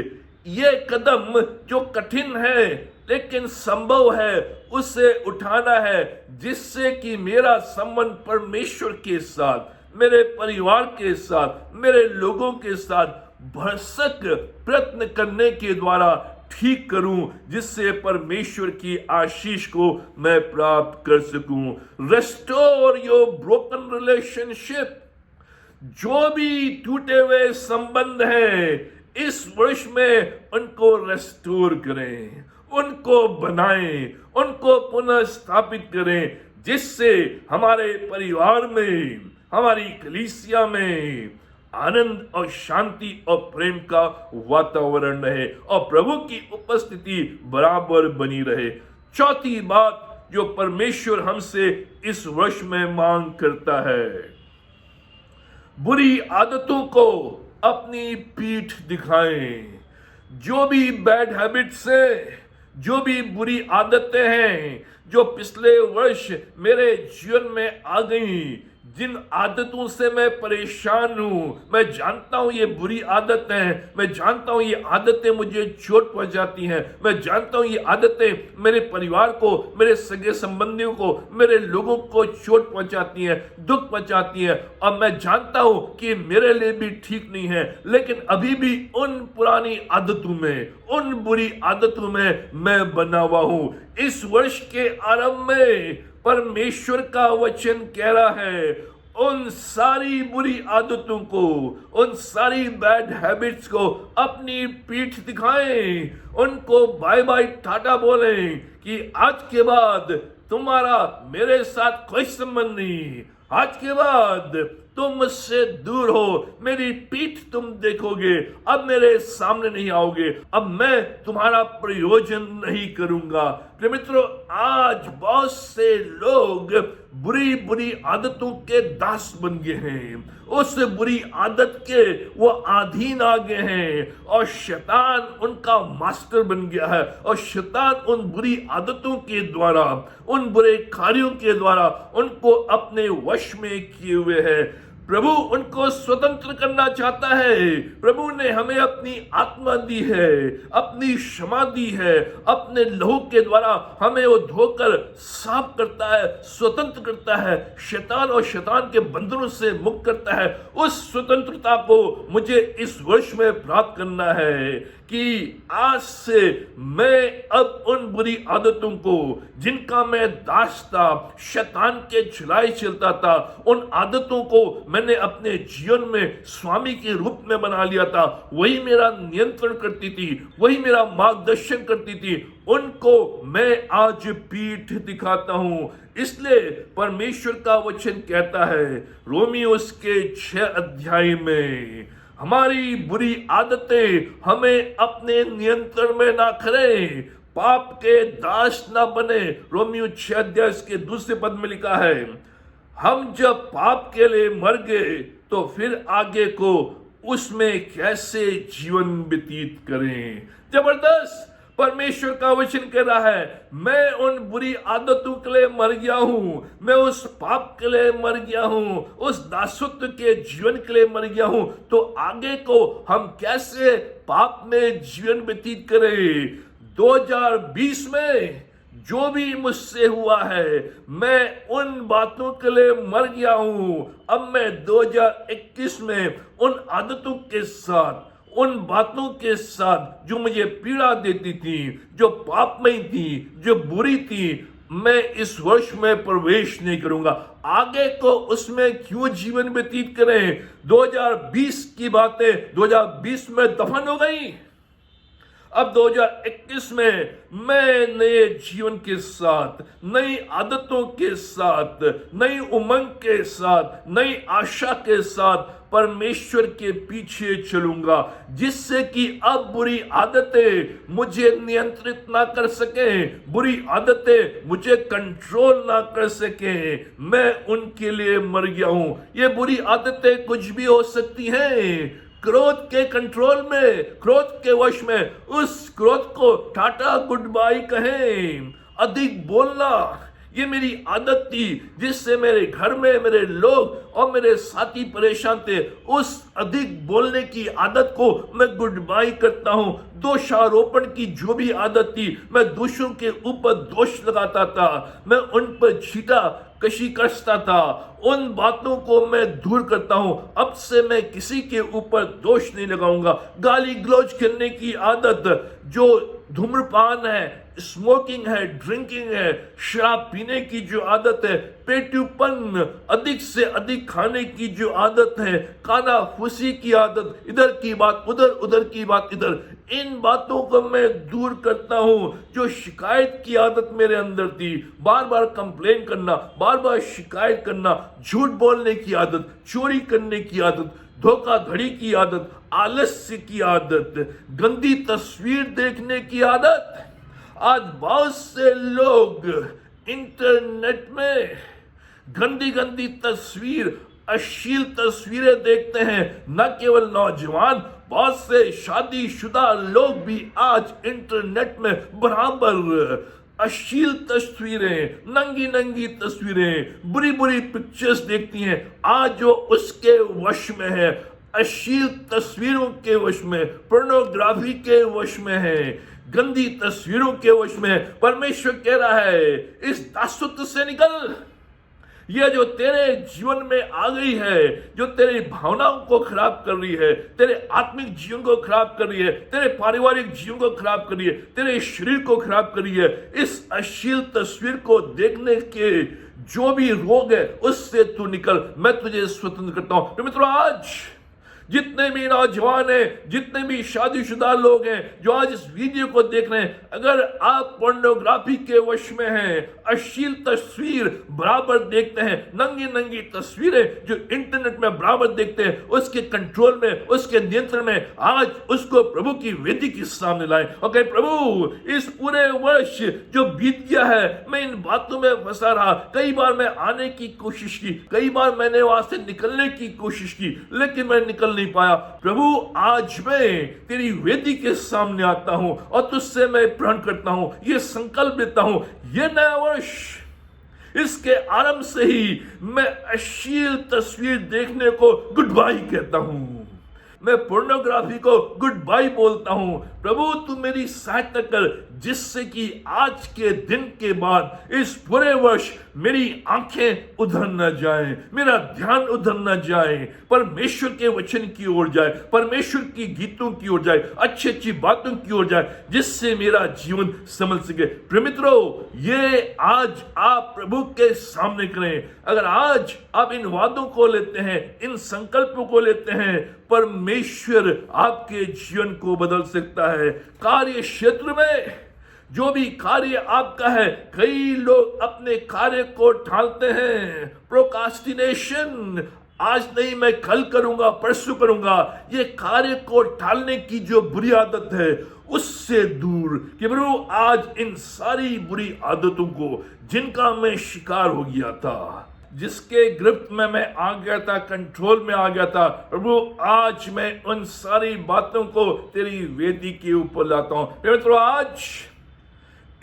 ये कदम जो कठिन है लेकिन संभव है उसे उठाना है, जिससे कि मेरा संबंध परमेश्वर के साथ, मेरे परिवार के साथ, मेरे लोगों के साथ भरसक प्रयत्न करने के द्वारा ठीक करूं, जिससे परमेश्वर की आशीष को मैं प्राप्त कर सकूं। Restore your broken relationship. जो भी टूटे हुए संबंध हैं इस वर्ष में उनको रेस्टोर करें, उनको बनाएं, उनको पुनः स्थापित करें, जिससे हमारे परिवार में, हमारी कलीसिया में आनंद और शांति और प्रेम का वातावरण रहे और प्रभु की उपस्थिति बराबर बनी रहे। चौथी बात जो परमेश्वर हमसे इस वर्ष में मांग करता है, बुरी आदतों को अपनी पीठ दिखाएं। जो भी बैड हैबिट्स है, जो भी बुरी आदतें हैं जो पिछले वर्ष मेरे जीवन में आ गई, जिन आदतों से मैं परेशान हूं, मैं जानता हूं ये बुरी आदत है, मैं जानता हूं ये आदतें मुझे चोट पहुंचाती हैं, मैं जानता हूं ये आदतें मेरे परिवार को, मेरे सगे संबंधियों को, मेरे लोगों को चोट पहुंचाती हैं, दुख पहुंचाती हैं, और मैं जानता हूं कि मेरे लिए भी ठीक नहीं है, लेकिन अभी भी उन पुरानी आदतों में, उन बुरी आदतों में मैं बना हुआ हूं। इस वर्ष के आरंभ में परमेश्वर का वचन कह रहा है, उन सारी बुरी आदतों को, उन सारी बैड हैबिट्स को अपनी पीठ दिखाएं, उनको बाय बाय टाटा बोलें कि आज के बाद तुम्हारा मेरे साथ कोई संबंध नहीं, आज के बाद तुम मुझसे दूर हो, मेरी पीठ तुम देखोगे, अब मेरे सामने नहीं आओगे, अब मैं तुम्हारा प्रयोजन नहीं करूंगा। प्रिय मित्रों, आज बहुत से लोग बुरी बुरी आदतों के दास बन गए हैं, उस बुरी आदत के वो अधीन आ गए हैं और शैतान उनका मास्टर बन गया है, और शैतान उन बुरी आदतों के द्वारा, उन बुरे कार्यों के द्वारा उनको अपने वश में किए हुए है। प्रभु उनको स्वतंत्र करना चाहता है। प्रभु ने हमें अपनी आत्मा दी है, अपनी क्षमा दी है, अपने लहू के द्वारा हमें वो धोकर साफ करता है, स्वतंत्र करता है, शैतान और शैतान के बंधनों से मुक्त करता है। उस स्वतंत्रता को मुझे इस वर्ष में प्राप्त करना है कि आज से मैं अब उन बुरी आदतों को, जिनका मैं दास था, शैतान के चलाए चलता था, उन आदतों को मैंने अपने जीवन में स्वामी के रूप में बना लिया था, वही मेरा नियंत्रण करती थी, वही मेरा मार्गदर्शन करती थी, उनको मैं आज पीठ दिखाता हूं। इसलिए परमेश्वर का वचन कहता है रोमियो उसके 6 अध्याय में, हमारी बुरी आदतें हमें अपने नियंत्रण में ना करें, पाप के दास ना बने। रोमियो 6 अध्याय के दूसरे पद में लिखा है, हम जब पाप के लिए मर गए तो फिर आगे को उसमें कैसे जीवन व्यतीत करें। जबरदस्त परमेश्वर का वचन कह रहा है, मैं उन बुरी आदतों के लिए मर गया हूं, मैं उस पाप के लिए मर गया हूं, उस दासत्व के जीवन के लिए मर गया हूं, तो आगे को हम कैसे पाप में जीवन व्यतीत करें। 2020 में जो भी मुझसे हुआ है, मैं उन बातों के लिए मर गया हूं। अब मैं 2021 में उन आदतों के साथ, उन बातों के साथ जो मुझे पीड़ा देती थी, जो पापमय थी, जो बुरी थी, मैं इस वर्ष में प्रवेश नहीं करूंगा। आगे को उसमें क्यों जीवन व्यतीत करें। 2020 की बातें 2020 में दफन हो गई। अब 2021 में मैं नए जीवन के साथ, नई आदतों के साथ, नई उमंग के साथ, नई आशा के साथ परमेश्वर के पीछे चलूंगा, जिससे कि अब बुरी आदतें मुझे नियंत्रित ना कर सके, बुरी आदतें मुझे कंट्रोल ना कर सके। मैं उनके लिए मर गया हूं। ये बुरी आदतें कुछ भी हो सकती हैं। क्रोध के कंट्रोल में, क्रोध के वश में, उस क्रोध को टाटा गुड बाय कहें। अधिक बोलना, ये मेरी आदत थी जिससे मेरे घर में मेरे लोग और मेरे साथी परेशान थे। उस अधिक बोलने की आदत को मैं गुड बाय करता हूं। दोषारोपण की जो भी आदत थी, मैं दूसरों के ऊपर दोष लगाता था, मैं उन पर छीटा कशी कसता था, उन बातों को मैं दूर करता हूं। अब से मैं किसी के ऊपर दोष नहीं लगाऊंगा। गाली गलौज करने की आदत, जो धूम्रपान है, स्मोकिंग है, ड्रिंकिंग है, शराब पीने की जो आदत है, पेटूपन, अधिक से अधिक खाने की जो आदत है, काना फूसी की आदत, इधर की बात उधर, उधर की बात इधर, इन बातों को मैं दूर करता हूं। जो शिकायत की आदत मेरे अंदर थी, बार बार कंप्लेन करना, बार बार शिकायत करना, झूठ बोलने की आदत, चोरी करने की आदत, धोखाधड़ी की आदत, आलस्य की आदत, गंदी तस्वीर देखने की आदत। आज बहुत से लोग इंटरनेट में गंदी गंदी तस्वीर, अश्लील तस्वीरें देखते हैं। न केवल नौजवान, बहुत से शादीशुदा लोग भी आज इंटरनेट में बराबर अश्लील तस्वीरें, नंगी नंगी तस्वीरें, बुरी बुरी पिक्चर्स देखती हैं। आज जो उसके वश में है, अश्लील तस्वीरों के वश में, पोर्नोग्राफी के वश में है, गंदी तस्वीरों के वश में है। परमेश्वर कह रहा है, इस दासत्व से निकल। यह जो तेरे जीवन में आ गई है, जो तेरी भावनाओं को खराब कर रही है, तेरे आत्मिक जीवन को खराब कर रही है, तेरे पारिवारिक जीवन को खराब कर रही है, तेरे शरीर को खराब कर रही है, इस अश्लील तस्वीर को देखने के जो भी रोग है, उससे तू निकल। मैं तुझे स्वतंत्र करता हूं। तो मित्रों, आज जितने भी नौजवान हैं, जितने भी शादीशुदा लोग हैं जो आज इस वीडियो को देख रहे हैं, अगर आप पोर्नोग्राफी के वश में हैं, अश्लील तस्वीर बराबर देखते हैं, नंगी नंगी तस्वीरें जो इंटरनेट में बराबर देखते हैं, उसके कंट्रोल में, उसके नियंत्रण में, आज उसको प्रभु की वेदी के सामने लाएं और कहें, प्रभु, इस पूरे वर्ष जो बीत गया है, मैं इन बातों में फंसा रहा। कई बार मैं आने की कोशिश की, कई बार मैंने वहां से निकलने की कोशिश की, लेकिन मैं निकल नहीं पाया। प्रभु, आज मैं तेरी वेदी के सामने आता हूं और तुझसे मैं प्रण करता हूं, ये संकल्प लेता हूं, ये नया वर्ष, इसके आरंभ से ही मैं अश्लील तस्वीर देखने को गुड बाय कहता हूं। मैं पोर्नोग्राफी को गुड बाय बोलता हूं। प्रभु, तू मेरी सहायता कर, जिससे कि आज के दिन के बाद, इस पूरे वर्ष, मेरी आंखें उधर न जाएं, मेरा ध्यान उधर न जाए, परमेश्वर के वचन की ओर जाए, परमेश्वर की गीतों की ओर जाए, अच्छी अच्छी बातों की ओर जाए, जिससे मेरा जीवन संभल सके। प्रिय मित्रों, ये आज आप प्रभु के सामने करें। अगर आज आप इन वादों को लेते हैं, इन संकल्पों को लेते हैं, परमेश्वर आपके जीवन को बदल सकता है। कार्य क्षेत्र में जो भी कार्य आपका है, कई लोग अपने कार्य को टालते हैं। प्रोकास्टिनेशन, आज नहीं, मैं कल करूंगा, परसों करूंगा, ये कार्य को टालने की जो बुरी आदत है, उससे दूर कि प्रभु, आज इन सारी बुरी आदतों को, जिनका मैं शिकार हो गया था, जिसके गिरफ्त में मैं आ गया था, कंट्रोल में आ गया था, प्रभु, आज मैं उन सारी बातों को तेरी वेदी के ऊपर लाता हूं। मित्रों, आज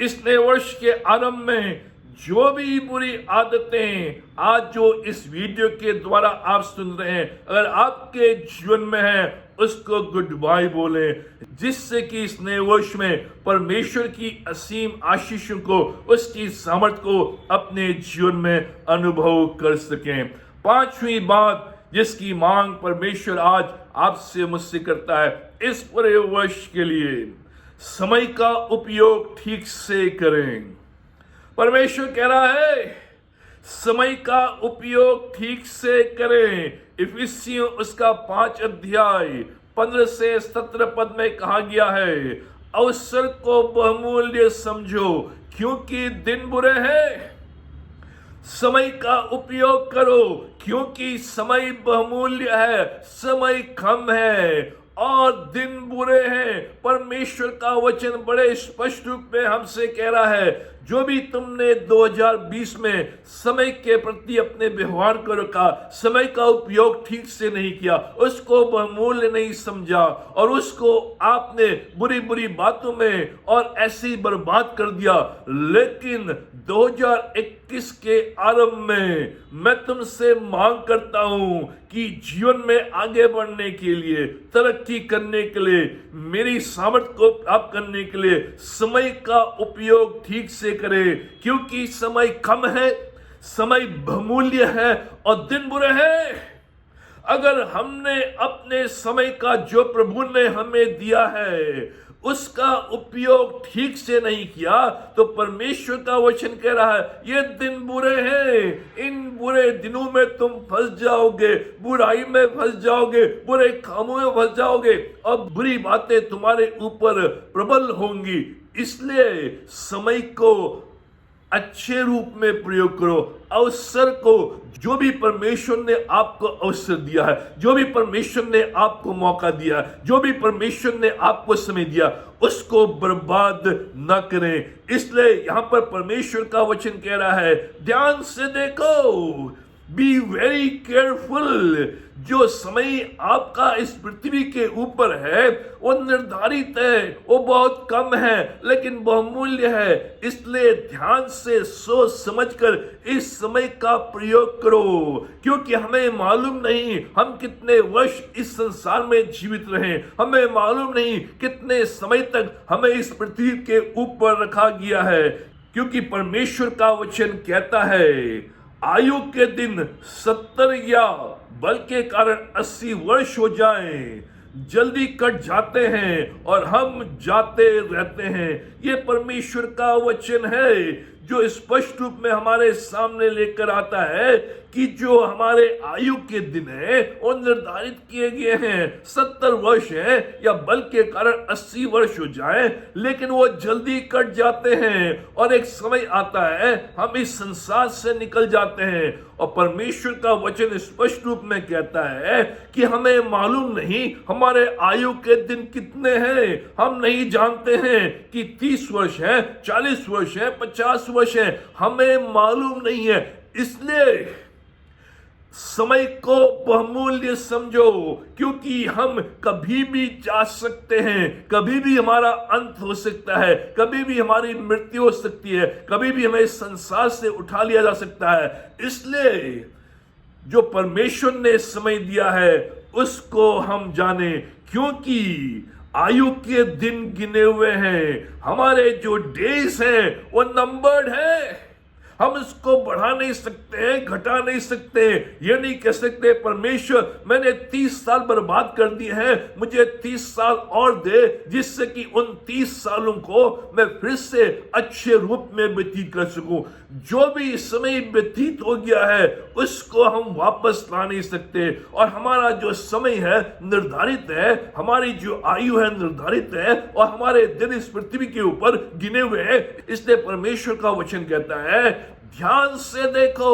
इस नए वर्ष के आरंभ में जो भी बुरी आदतें आज जो इस वीडियो के द्वारा आप सुन रहे हैं, अगर आपके जीवन में है, उसको गुड बाय बोले, जिससे कि इस नए वर्ष में परमेश्वर की असीम आशीषों को, उसकी सामर्थ को अपने जीवन में अनुभव कर सकें। पांचवी बात जिसकी मांग परमेश्वर आज आपसे मुझसे करता है, इस पूरे वर्ष के लिए समय का उपयोग ठीक से करें। परमेश्वर कह रहा है, समय का उपयोग ठीक से करें। इफिसियों उसका 5 अध्याय 15 से 17 पद में कहा गया है, अवसर को बहुमूल्य समझो, क्योंकि दिन बुरे हैं। समय का उपयोग करो, क्योंकि समय बहुमूल्य है, समय कम है और दिन बुरे हैं। परमेश्वर का वचन बड़े स्पष्ट रूप में हमसे कह रहा है, जो भी तुमने 2020 में समय के प्रति अपने व्यवहार को रखा, समय का उपयोग ठीक से नहीं किया, उसको बहुमूल्य नहीं समझा और उसको आपने बुरी बुरी बातों में और ऐसे ही बर्बाद कर दिया। लेकिन 2021 के आरंभ में मैं तुमसे मांग करता हूं कि जीवन में आगे बढ़ने के लिए, तरक्की करने के लिए, मेरी सामर्थ्य को प्राप्त करने के लिए समय का उपयोग ठीक से करें, क्योंकि समय कम है, समय बहुमूल्य है और दिन बुरे हैं। अगर हमने अपने समय का जो प्रभु ने हमें दिया है उसका उपयोग ठीक से नहीं किया, तो परमेश्वर का वचन कह रहा है ये दिन बुरे हैं। इन बुरे दिनों में तुम फंस जाओगे, बुराई में फंस जाओगे, बुरे कामों में फंस जाओगे और बुरी बातें तुम्हारे ऊपर प्रबल होंगी। इसलिए समय को अच्छे रूप में प्रयोग करो। अवसर को, जो भी परमेश्वर ने आपको अवसर दिया है, जो भी परमेश्वर ने आपको मौका दिया है, जो भी परमेश्वर ने आपको समय दिया, उसको बर्बाद न करें। इसलिए यहां पर परमेश्वर का वचन कह रहा है, ध्यान से देखो, बी वेरी केयरफुल। जो समय आपका इस पृथ्वी के ऊपर है वो निर्धारित है, वो बहुत कम है लेकिन बहुमूल्य है। इसलिए ध्यान से सोच समझकर इस समय का प्रयोग करो, क्योंकि हमें मालूम नहीं हम कितने वर्ष इस संसार में जीवित रहें, हमें मालूम नहीं कितने समय तक हमें इस पृथ्वी के ऊपर रखा गया है। क्योंकि परमेश्वर का वचन कहता है आयु के दिन 70 या बल के कारण 80 वर्ष हो जाएं, जल्दी कट जाते हैं और हम जाते रहते हैं। ये परमेश्वर का वचन है जो स्पष्ट रूप में हमारे सामने लेकर आता है कि जो हमारे आयु के दिन है वो निर्धारित किए गए हैं। 70 वर्ष है या बल के कारण 80 वर्ष हो जाए, लेकिन वो जल्दी कट जाते हैं और एक समय आता है हम इस संसार से निकल जाते हैं। और परमेश्वर का वचन स्पष्ट रूप में कहता है कि हमें मालूम नहीं हमारे आयु के दिन कितने हैं। हम नहीं जानते हैं कि 30 वर्ष है, 40 वर्ष है, 50 वर्ष है, हमें मालूम नहीं है। इसलिए समय को बहुमूल्य समझो, क्योंकि हम कभी भी जा सकते हैं, कभी भी हमारा अंत हो सकता है, कभी भी हमारी मृत्यु हो सकती है, कभी भी हमें इस संसार से उठा लिया जा सकता है। इसलिए जो परमेश्वर ने समय दिया है उसको हम जाने, क्योंकि आयु के दिन गिने हुए हैं, हमारे जो डेज हैं वो नंबर्ड है। हम इसको बढ़ा नहीं सकते, घटा नहीं सकते। ये नहीं कह सकते परमेश्वर मैंने 30 साल बर्बाद कर दिए हैं, मुझे 30 साल और दे जिससे कि उन 30 सालों को मैं फिर से अच्छे रूप में व्यतीत कर सकूं। जो भी समय व्यतीत हो गया है उसको हम वापस ला नहीं सकते और हमारा जो समय है निर्धारित है, हमारी जो आयु है निर्धारित है और हमारे दिन इस पृथ्वी के ऊपर गिने हुए हैं। इसलिए परमेश्वर का वचन कहता है ध्यान से देखो,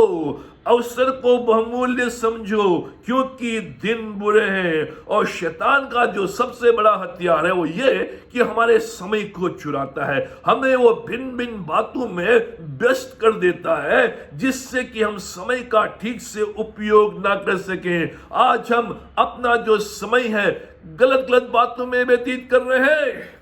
अवसर को बहुमूल्य समझो, क्योंकि दिन बुरे हैं। और शैतान का जो सबसे बड़ा हथियार है वो ये कि हमारे समय को चुराता है, हमें वो भिन्न भिन्न बातों में व्यस्त कर देता है जिससे कि हम समय का ठीक से उपयोग ना कर सकें। आज हम अपना जो समय है गलत गलत बातों में व्यतीत कर रहे हैं।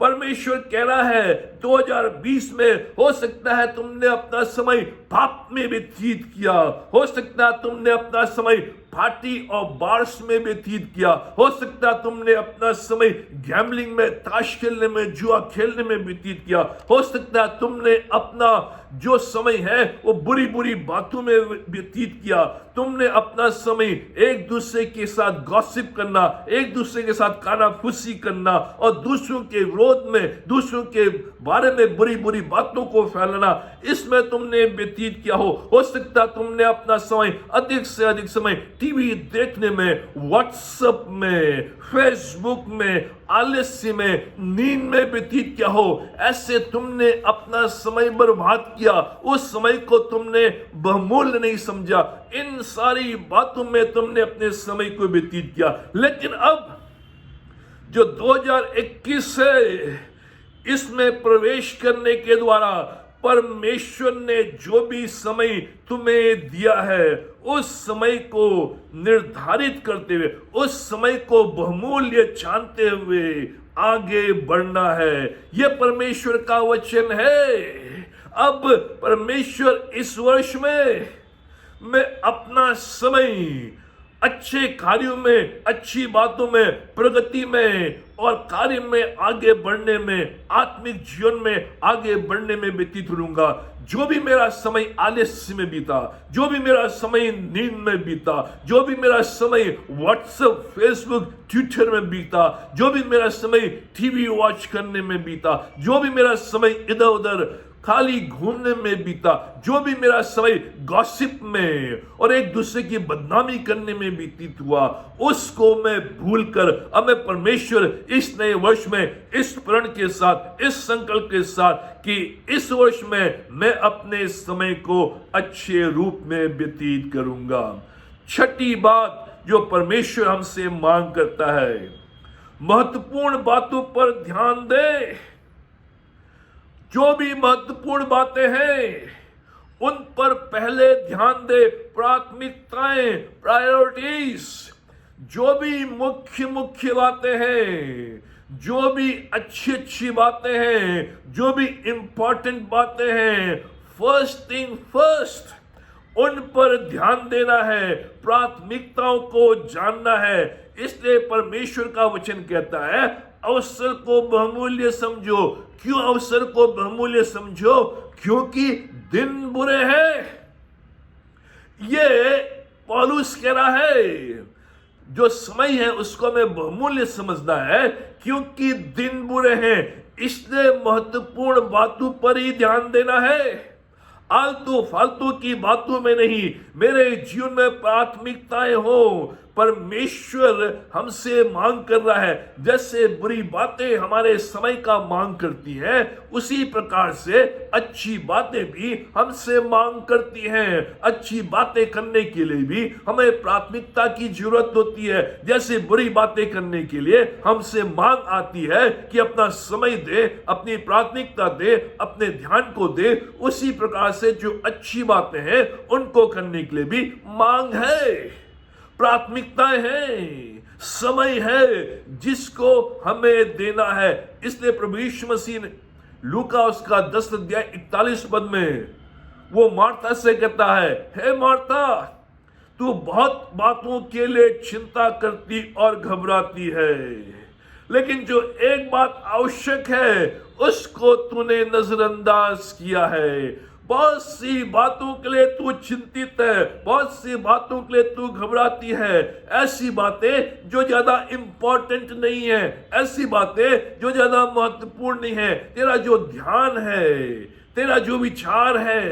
परमेश्वर कह रहा है 2020 में हो सकता है तुमने अपना समय पाप में व्यतीत किया, हो सकता है तुमने अपना समय पार्टी और बार्स में व्यतीत किया, हो सकता है तुमने अपना समय गैम्बलिंग में, ताश खेलने में, जुआ खेलने में व्यतीत किया, हो सकता है तुमने अपना जो समय है वो बुरी बुरी बातों में व्यतीत किया, तुमने अपना समय एक दूसरे के साथ गॉसिप करना, एक दूसरे के साथ कानाफूसी करना और दूसरों के विरोध में, दूसरों के बारे में बुरी बुरी बातों को फैलाना, इसमें तुमने व्यतीत किया हो सकता तुमने अपना समय अधिक से अधिक समय टीवी देखने में, व्हाट्सएप में, फेसबुक में, आलस्य में, नींद में व्यतीत किया हो। ऐसे तुमने अपना समय बर्बाद किया, उस समय को तुमने बहुमूल्य नहीं समझा, इन सारी बातों में तुमने अपने समय को व्यतीत किया। लेकिन अब जो 2021 है, इसमें प्रवेश करने के द्वारा परमेश्वर ने जो भी समय तुम्हें दिया है, उस समय को निर्धारित करते हुए, उस समय को बहुमूल्य जानते हुए आगे बढ़ना है। यह परमेश्वर का वचन है। अब परमेश्वर इस वर्ष में मैं अपना समय अच्छे कार्यों में, अच्छी बातों में, प्रगति में और कार्य में आगे बढ़ने में, आत्मिक जीवन में आगे बढ़ने में व्यतीत करूंगा। जो भी मेरा समय आलस्य में बीता, जो भी मेरा समय नींद में बीता, जो भी मेरा समय व्हाट्सएप, फेसबुक, ट्विटर में बीता, जो भी मेरा समय टीवी वॉच करने में बीता, जो भी मेरा समय इधर उधर खाली घूमने में बीता, जो भी मेरा समय गॉसिप में और एक दूसरे की बदनामी करने में व्यतीत हुआ, उसको मैं भूलकर अब मैं परमेश्वर इस नए वर्ष में इस प्रण के साथ, इस संकल्प के साथ कि इस वर्ष में मैं अपने समय को अच्छे रूप में व्यतीत करूंगा। छठी बात जो परमेश्वर हमसे मांग करता है, महत्वपूर्ण बातों पर ध्यान दे। जो भी महत्वपूर्ण बातें हैं उन पर पहले ध्यान दे। प्राथमिकताएं, प्रायोरिटीज, जो भी मुख्य मुख्य बातें हैं, जो भी अच्छी अच्छी बातें हैं, जो भी इंपॉर्टेंट बातें हैं, फर्स्ट थिंग फर्स्ट, उन पर ध्यान देना है, प्राथमिकताओं को जानना है। इसलिए परमेश्वर का वचन कहता है अवसर को बहुमूल्य समझो। क्यों अवसर को बहुमूल्य समझो? क्योंकि दिन बुरे हैं। ये पौलुस कह रहा है जो समय है उसको हमें बहुमूल्य समझना है, क्योंकि दिन बुरे हैं। इसलिए महत्वपूर्ण बातों पर ही ध्यान देना है, आलतू फालतू की बातों में नहीं। मेरे जीवन में प्राथमिकताएं हो। परमेश्वर हमसे मांग कर रहा है, जैसे बुरी बातें हमारे समय का मांग करती हैं, उसी प्रकार से अच्छी बातें भी हमसे मांग करती हैं। अच्छी बातें करने के लिए भी हमें प्राथमिकता की जरूरत होती है। जैसे बुरी बातें करने के लिए हमसे मांग आती है कि अपना समय दे, अपनी प्राथमिकता दे, अपने ध्यान को दे, उसी प्रकार से जो अच्छी बातें हैं उनको करने के लिए भी मांग है। प्राथमिकताएं हैं, समय है जिसको हमें देना है। इसलिए प्रभु यीशु मसीह ने लूका उसका 10 अध्याय 41 पद में वो मार्था से कहता है, हे मार्था, तू बहुत बातों के लिए चिंता करती और घबराती है, लेकिन जो एक बात आवश्यक है उसको तूने नजरअंदाज किया है। बहुत सी बातों के लिए तू चिंतित है, बहुत सी बातों के लिए तू घबराती है। ऐसी बातें जो ज्यादा इंपॉर्टेंट नहीं है, ऐसी बातें जो ज्यादा महत्वपूर्ण नहीं है। तेरा जो ध्यान है, तेरा जो विचार है,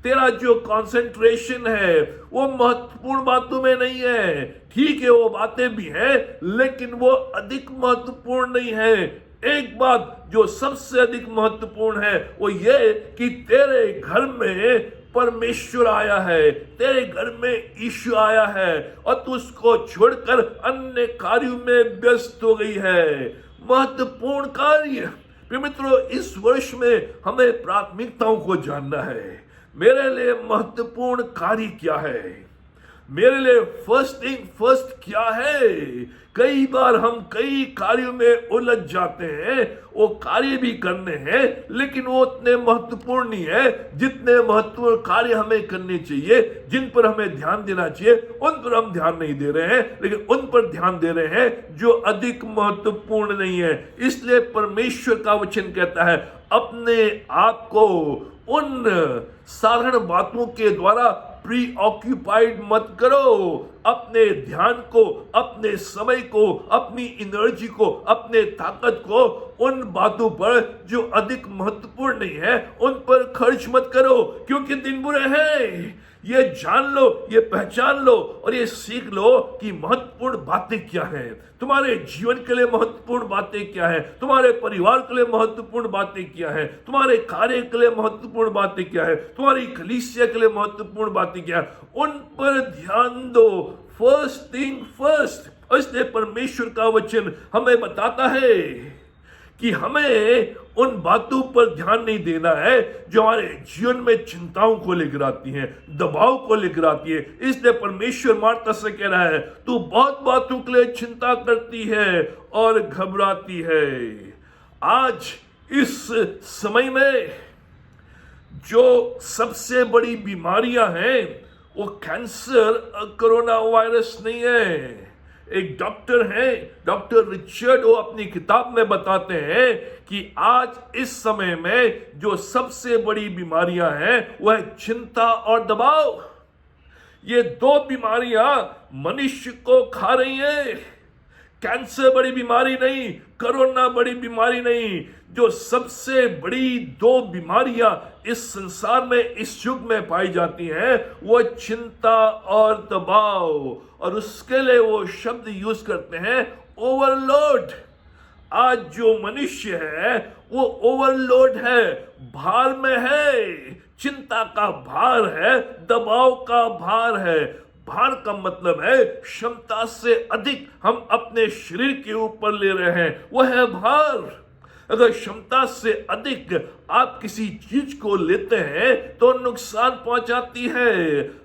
तेरा जो कंसंट्रेशन है, वो महत्वपूर्ण बातों में नहीं है। ठीक है, वो बातें भी हैं, लेकिन वो अधिक महत्वपूर्ण नहीं है। एक बात जो सबसे अधिक महत्वपूर्ण है वो ये कि तेरे घर में परमेश्वर आया है, तेरे घर में यीशु आया है और तू उसको छोड़कर अन्य कार्यों में व्यस्त हो गई है। महत्वपूर्ण कार्य। प्रिय मित्रों, इस वर्ष में हमें प्राथमिकताओं को जानना है। मेरे लिए महत्वपूर्ण कार्य क्या है? मेरे लिए फर्स्ट थिंग फर्स्ट क्या है? कई बार हम कई कार्यों में उलझ जाते हैं। वो कार्य भी करने हैं, लेकिन वो उतने महत्वपूर्ण नहीं है जितने महत्वपूर्ण कार्य हमें करने चाहिए, जिन पर हमें ध्यान देना चाहिए। उन पर हम ध्यान नहीं दे रहे हैं, लेकिन उन पर ध्यान दे रहे हैं जो अधिक महत्वपूर्ण नहीं है। इसलिए परमेश्वर का वचन कहता है, अपने आप को उन साधारण बातों के द्वारा प्री ऑक्यूपाइड मत करो। अपने ध्यान को, अपने समय को, अपनी एनर्जी को, अपने ताकत को उन बातों पर जो अधिक महत्वपूर्ण नहीं है उन पर खर्च मत करो, क्योंकि दिन बुरे हैं। ये जान लो, ये पहचान लो और ये सीख लो कि महत्वपूर्ण बातें क्या हैं, तुम्हारे जीवन के लिए महत्वपूर्ण बातें क्या है, तुम्हारे परिवार के लिए महत्वपूर्ण बातें क्या है, तुम्हारे कार्य के लिए महत्वपूर्ण बातें क्या है, तुम्हारी कलीसिया के लिए महत्वपूर्ण बातें क्या है, उन पर ध्यान दो। First thing first. इसलिए परमेश्वर का वचन हमें बताता है कि हमें उन बातों पर ध्यान नहीं देना है जो हमारे जीवन में चिंताओं को लेकर आती हैं, दबाव को लेकर आती है। इसलिए परमेश्वर मार्था से कह रहा है, तू बहुत बातों के लिए चिंता करती है और घबराती है। आज इस समय में जो सबसे बड़ी बीमारियां हैं वो कैंसर, कोरोना वायरस नहीं है। एक डॉक्टर हैं, डॉक्टर रिचर्ड, वो अपनी किताब में बताते हैं कि आज इस समय में जो सबसे बड़ी बीमारियां हैं वह है चिंता और दबाव। ये दो बीमारियां मनुष्य को खा रही हैं। कैंसर बड़ी बीमारी नहीं, कोरोना बड़ी बीमारी नहीं। जो सबसे बड़ी दो बीमारियां इस संसार में, इस युग में पाई जाती हैं वो चिंता और दबाव, और उसके लिए वो शब्द यूज करते हैं ओवरलोड। आज जो मनुष्य है वो ओवरलोड है, भार में है, चिंता का भार है, दबाव का भार है। भार का मतलब है क्षमता से अधिक हम अपने शरीर के ऊपर ले रहे हैं, वह है भार। अगर क्षमता से अधिक आप किसी चीज को लेते हैं तो नुकसान पहुंचाती है।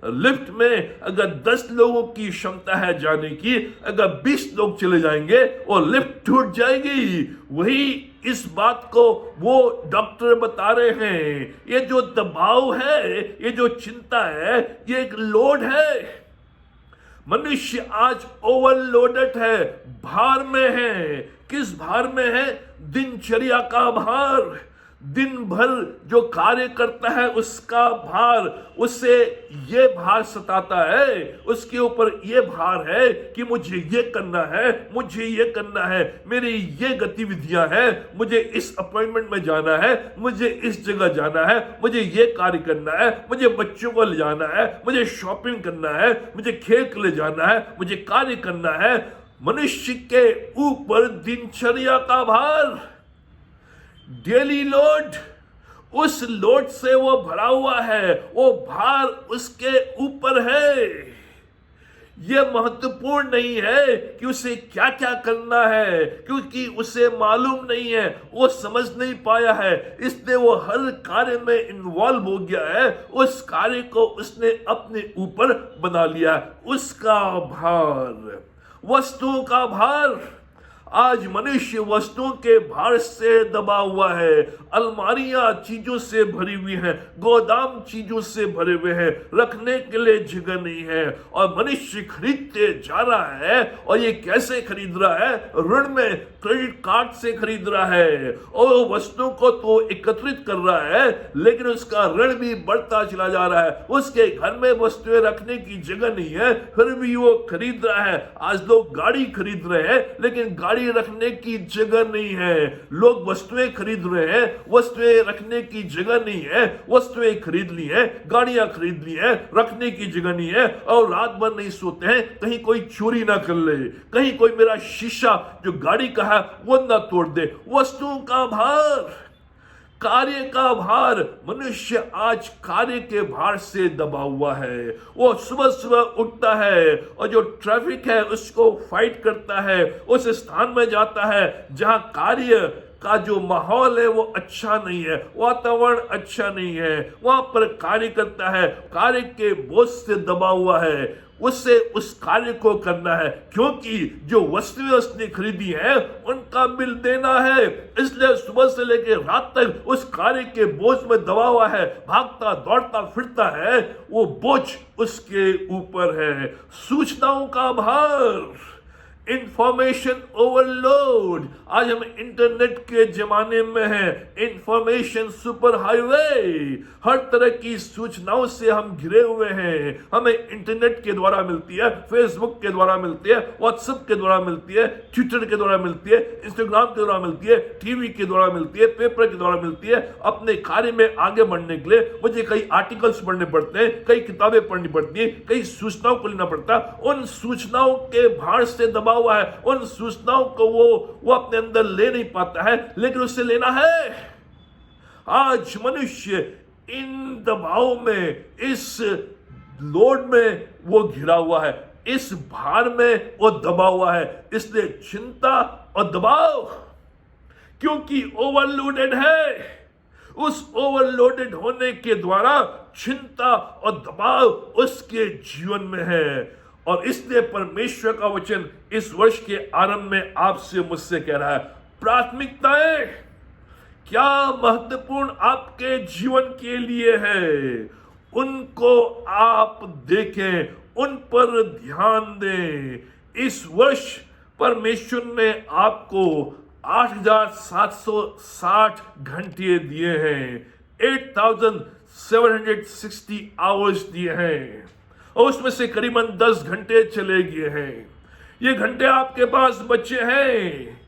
लिफ्ट में अगर 10 लोगों की क्षमता है जाने की, अगर 20 लोग चले जाएंगे और लिफ्ट टूट जाएगी। वही इस बात को वो डॉक्टर बता रहे हैं। ये जो दबाव है, ये जो चिंता है, ये एक लोड है। मनुष्य आज ओवरलोडेड है, भार में है। किस भार में है? दिनचर्या का भार। दिन भर जो कार्य करता है उसका भार, उससे ये भार सताता है, उसके ऊपर ये भार है कि मुझे ये करना है, मुझे ये करना है, मेरी ये गतिविधियां हैं, मुझे इस अपॉइंटमेंट में जाना है, मुझे इस जगह जाना है, मुझे ये कार्य करना है, मुझे बच्चों को ले जाना है, मुझे शॉपिंग करना है, मुझे खेल के लिए जाना है, मुझे कार्य करना है। मनुष्य के ऊपर दिनचर्या का भार, डेली लोड, उस लोड से वो भरा हुआ है, वो भार उसके ऊपर है। ये महत्वपूर्ण नहीं है कि उसे क्या क्या करना है, क्योंकि उसे मालूम नहीं है, वो समझ नहीं पाया है, इसलिए वो हर कार्य में इन्वॉल्व हो गया है। उस कार्य को उसने अपने ऊपर बना लिया। उसका भार, वस्तुओं का भार। आज मनुष्य वस्तुओं के भार से दबा हुआ है। अलमारियां चीजों से भरी हुई हैं, गोदाम चीजों से भरे हुए हैं, रखने के लिए जगह नहीं है। और मनुष्य खरीदते जा रहा है, और ये कैसे खरीद रहा है? ऋण में, क्रेडिट कार्ड से खरीद रहा है। और वस्तुओं को तो एकत्रित कर रहा है, लेकिन उसका ऋण भी बढ़ता चला जा रहा है। उसके घर में वस्तुएं रखने की जगह नहीं है, फिर भी वो खरीद रहा है। आज लोग गाड़ी खरीद रहे हैं, लेकिन गाड़ी रखने की जगह नहीं है। लोग वस्तुएं खरीद रहे हैं, वस्तुएं रखने की जगह नहीं है। वस्तुएं खरीद ली है, गाड़ियां खरीद ली है, रखने की जगह नहीं है, और रात भर नहीं सोते हैं कहीं कोई चोरी ना कर ले, कहीं कोई मेरा शीशा जो गाड़ी का है वो ना तोड़ दे। वस्तुओं का भार, कार्य का भार। मनुष्य आज कार्य के भार से दबा हुआ है। वो सुबह सुबह उठता है और जो ट्रैफिक है उसको फाइट करता है, उस स्थान में जाता है जहां कार्य का जो माहौल है वो अच्छा नहीं है, वातावरण अच्छा नहीं है, वहां पर कार्य करता है, कार्य के बोझ से दबा हुआ है। उससे उस कार्य को करना है, क्योंकि जो वस्तुएं उसने खरीदी है उनका बिल देना है। इसलिए सुबह से लेकर रात तक उस कार्य के बोझ में दबा हुआ है, भागता दौड़ता फिरता है, वो बोझ उसके ऊपर है। सूचनाओं का भार, इंफॉर्मेशन ओवरलोड, आज हम इंटरनेट के जमाने में हैं। इंफॉर्मेशन सुपर हाईवे, हर तरह की सूचनाओं से हम घिरे हुए हैं। हमें इंटरनेट के द्वारा मिलती है, फेसबुक के द्वारा मिलती है, व्हाट्सएप के द्वारा मिलती है, ट्विटर के द्वारा मिलती है, इंस्टाग्राम के द्वारा मिलती है, टीवी के द्वारा मिलती है, पेपर के द्वारा मिलती है। अपने कार्य में आगे बढ़ने के लिए मुझे कई आर्टिकल्स पढ़ने पड़ते हैं, कई किताबें पढ़नी पड़ती हैं, कई सूचनाओं को लेना पड़ता है। उन सूचनाओं के भार से दबा हुआ है, उन सूचनाओं को वो अपने अंदर ले नहीं पाता है, लेकिन उसे लेना है। आज मनुष्य इन दबाव में, इस लोड में वो घिरा हुआ है, इस भार में वो दबा हुआ है। इसलिए चिंता और दबाव, क्योंकि ओवरलोडेड है। उस ओवरलोडेड होने के द्वारा चिंता और दबाव उसके जीवन में है। और इसलिए परमेश्वर का वचन इस वर्ष के आरंभ में आपसे मुझसे कह रहा है, प्राथमिकताएं क्या महत्वपूर्ण आपके जीवन के लिए है, उनको आप देखें, उन पर ध्यान दें। इस वर्ष परमेश्वर ने आपको 8,760 घंटे दिए हैं, 8,760 आवर्स दिए हैं, और उसमें से करीबन 10 घंटे चले गए हैं। ये घंटे आपके पास बचे हैं।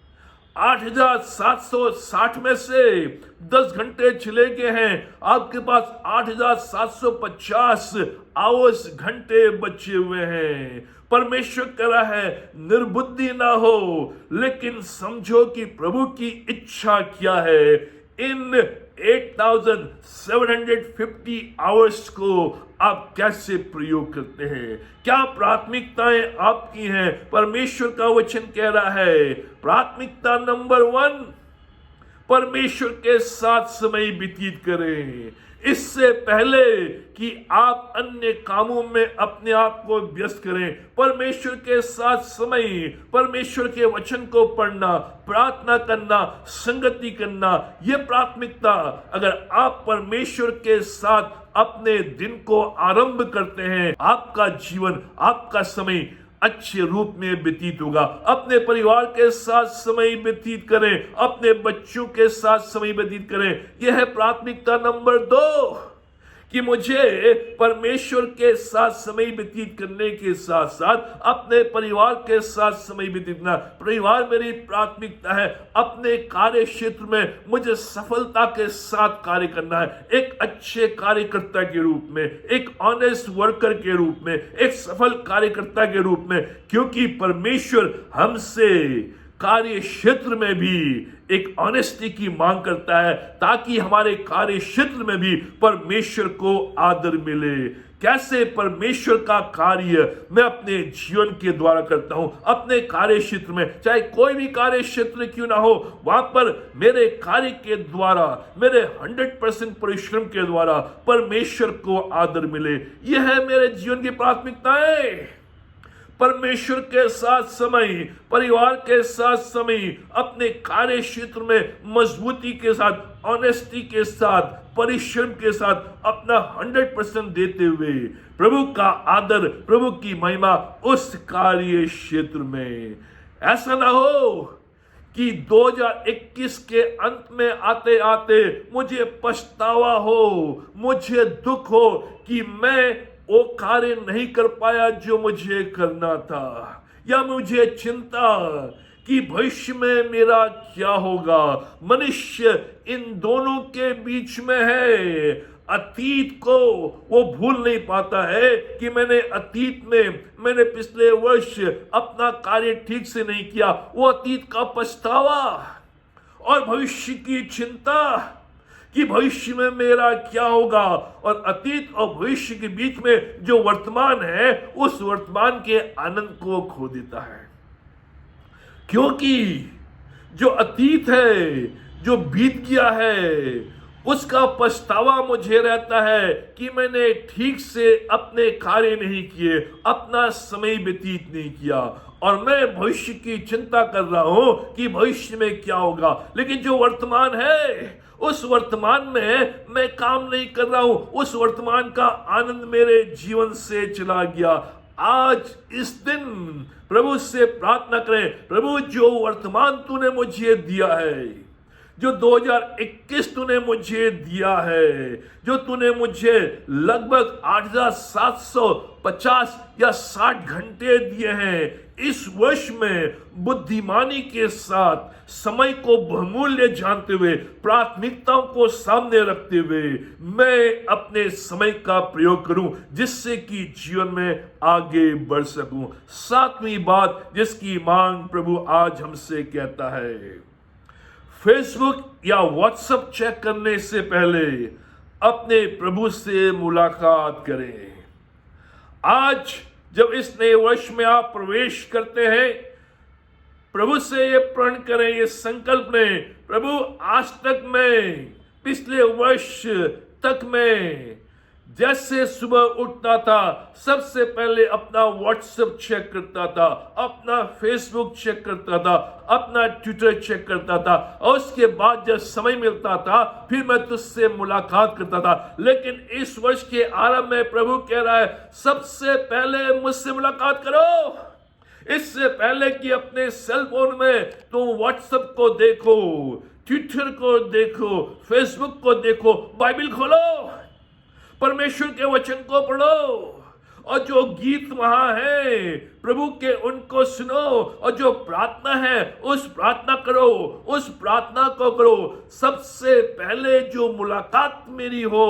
8,760 में से 10 घंटे चले गए हैं, आपके पास 8,750 आवर्स घंटे बचे हुए हैं। परमेश्वर कह रहा है, निर्बुद्धि ना हो, लेकिन समझो कि प्रभु की इच्छा क्या है। इन 8,750 आवर्स को आप कैसे प्रयोग करते हैं, क्या प्राथमिकताएं आपकी हैं। परमेश्वर का वचन कह रहा है, प्राथमिकता नंबर 1, परमेश्वर के साथ समय व्यतीत करें। इससे पहले कि आप अन्य कामों में अपने आप को व्यस्त करें, परमेश्वर के साथ समय, परमेश्वर के वचन को पढ़ना, प्रार्थना करना, संगति करना, यह प्राथमिकता। अगर आप परमेश्वर के साथ अपने दिन को आरंभ करते हैं, आपका जीवन, आपका समय अच्छे रूप में व्यतीत होगा। अपने परिवार के साथ समय व्यतीत करें, अपने बच्चों के साथ समय व्यतीत करें। यह है प्राथमिकता नंबर 2, कि मुझे परमेश्वर के साथ समय व्यतीत करने के साथ साथ अपने परिवार के साथ समय व्यतीत करना। परिवार मेरी प्राथमिकता है। अपने कार्य क्षेत्र में मुझे सफलता के साथ कार्य करना है, एक अच्छे कार्यकर्ता के रूप में, एक ऑनेस्ट वर्कर के रूप में, एक सफल कार्यकर्ता के रूप में, क्योंकि परमेश्वर हमसे कार्य क्षेत्र में भी एक ऑनेस्टी की मांग करता है, ताकि हमारे कार्य क्षेत्र में भी परमेश्वर को आदर मिले। कैसे परमेश्वर का कार्य मैं अपने जीवन के द्वारा करता हूं, अपने कार्य क्षेत्र में, चाहे कोई भी कार्य क्षेत्र क्यों ना हो, वहां पर मेरे कार्य के द्वारा, मेरे 100% परिश्रम के द्वारा परमेश्वर को आदर मिले। यह है मेरे जीवन की प्राथमिकताएं। परमेश्वर के साथ समय, परिवार के साथ समय, अपने कार्य क्षेत्र में मजबूती के साथ, ऑनेस्टी के साथ, परिश्रम के साथ अपना 100% देते हुए प्रभु का आदर, प्रभु की महिमा उस कार्य क्षेत्र में। ऐसा ना हो कि 2021 के अंत में आते आते मुझे पछतावा हो, मुझे दुख हो कि मैं वो कार्य नहीं कर पाया जो मुझे करना था, या मुझे चिंता कि भविष्य में मेरा क्या होगा। मनुष्य इन दोनों के बीच में है। अतीत को वो भूल नहीं पाता है कि मैंने पिछले वर्ष अपना कार्य ठीक से नहीं किया। वो अतीत का पछतावा और भविष्य की चिंता कि भविष्य में मेरा क्या होगा, और अतीत और भविष्य के बीच में जो वर्तमान है, उस वर्तमान के आनंद को खो देता है। क्योंकि जो अतीत है, जो बीत गया है, उसका पछतावा मुझे रहता है कि मैंने ठीक से अपने कार्य नहीं किए, अपना समय व्यतीत नहीं किया, और मैं भविष्य की चिंता कर रहा हूं कि भविष्य में क्या होगा। लेकिन जो वर्तमान है, उस वर्तमान में मैं काम नहीं कर रहा हूं, उस वर्तमान का आनंद मेरे जीवन से चला गया। आज इस दिन प्रभु से प्रार्थना करें, प्रभु जो वर्तमान तूने मुझे दिया है, जो 2021 तूने मुझे दिया है, जो तूने मुझे लगभग 8,750 या 60 घंटे दिए हैं, इस वर्ष में बुद्धिमानी के साथ समय को बहुमूल्य जानते हुए, प्राथमिकताओं को सामने रखते हुए मैं अपने समय का प्रयोग करूं, जिससे कि जीवन में आगे बढ़ सकूं। सातवीं बात जिसकी मांग प्रभु आज हमसे कहता है, फेसबुक या व्हाट्सएप चेक करने से पहले अपने प्रभु से मुलाकात करें। आज जब इस नए वर्ष में आप प्रवेश करते हैं, प्रभु से ये प्रण करें, ये संकल्प लें, प्रभु आज तक मैं, पिछले वर्ष तक मैं जैसे सुबह उठता था सबसे पहले अपना व्हाट्सएप चेक करता था, अपना फेसबुक चेक करता था, अपना ट्विटर चेक करता था, और उसके बाद जब समय मिलता था फिर मैं तुझसे मुलाकात करता था। लेकिन इस वर्ष के आरंभ में प्रभु कह रहा है, सबसे पहले मुझसे मुलाकात करो। इससे पहले कि अपने सेल फोन में तुम व्हाट्सएप को देखो, ट्विटर को देखो, फेसबुक को देखो, बाइबल खोलो, परमेश्वर के वचन को पढ़ो, और जो गीत वहां है प्रभु के उनको सुनो, और जो प्रार्थना है उस प्रार्थना करो, उस प्रार्थना को करो। सबसे पहले जो मुलाकात मेरी हो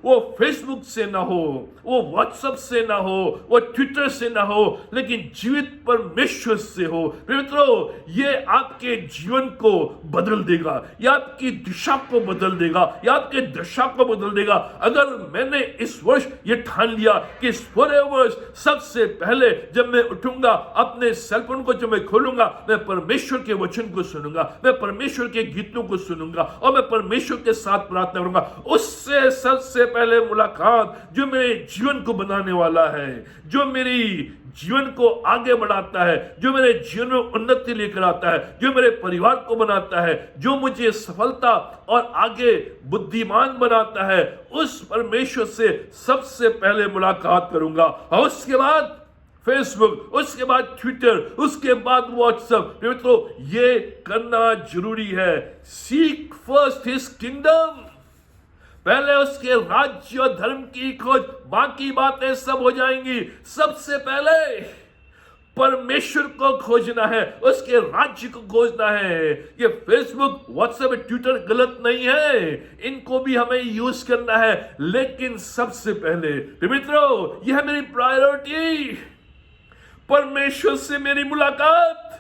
वो फेसबुक से ना हो, वो व्हाट्सएप से ना हो, वो ट्विटर से ना हो, लेकिन जीवित परमेश्वर से हो। मित्रों, ये आपके जीवन को बदल देगा, ये आपकी दिशा को बदल देगा, ये आपके दशा को बदल देगा। अगर मैंने इस वर्ष ये ठान लिया कि इस पूरे वर्ष सबसे पहले जब मैं उठूंगा, अपने सेलफोन को जब मैं खोलूंगा, मैं परमेश्वर के वचन को सुनूंगा, मैं परमेश्वर के गीतों को सुनूंगा, और मैं परमेश्वर के साथ प्रार्थना करूंगा। उससे सबसे पहले मुलाकात जो मेरे जीवन को बनाने वाला है, जो मेरी जीवन को आगे बढ़ाता है, जो मेरे जीवन में उन्नति लेकर आता है, जो मेरे परिवार को बनाता है, जो मुझे सफलता और आगे बुद्धिमान बनाता है, उस परमेश्वर से सबसे पहले मुलाकात करूंगा। और उसके बाद फेसबुक, उसके बाद ट्विटर, उसके बाद व्हाट्सएप। मित्रों, ये करना जरूरी है। सीक फर्स्ट हिज किंगडम, पहले उसके राज्य और धर्म की खोज, बाकी बातें सब हो जाएंगी। सबसे पहले परमेश्वर को खोजना है, उसके राज्य को खोजना है। ये फेसबुक, व्हाट्सएप, ट्विटर गलत नहीं है, इनको भी हमें यूज करना है, लेकिन सबसे पहले मित्रों, यह है मेरी प्रायोरिटी, परमेश्वर से मेरी मुलाकात,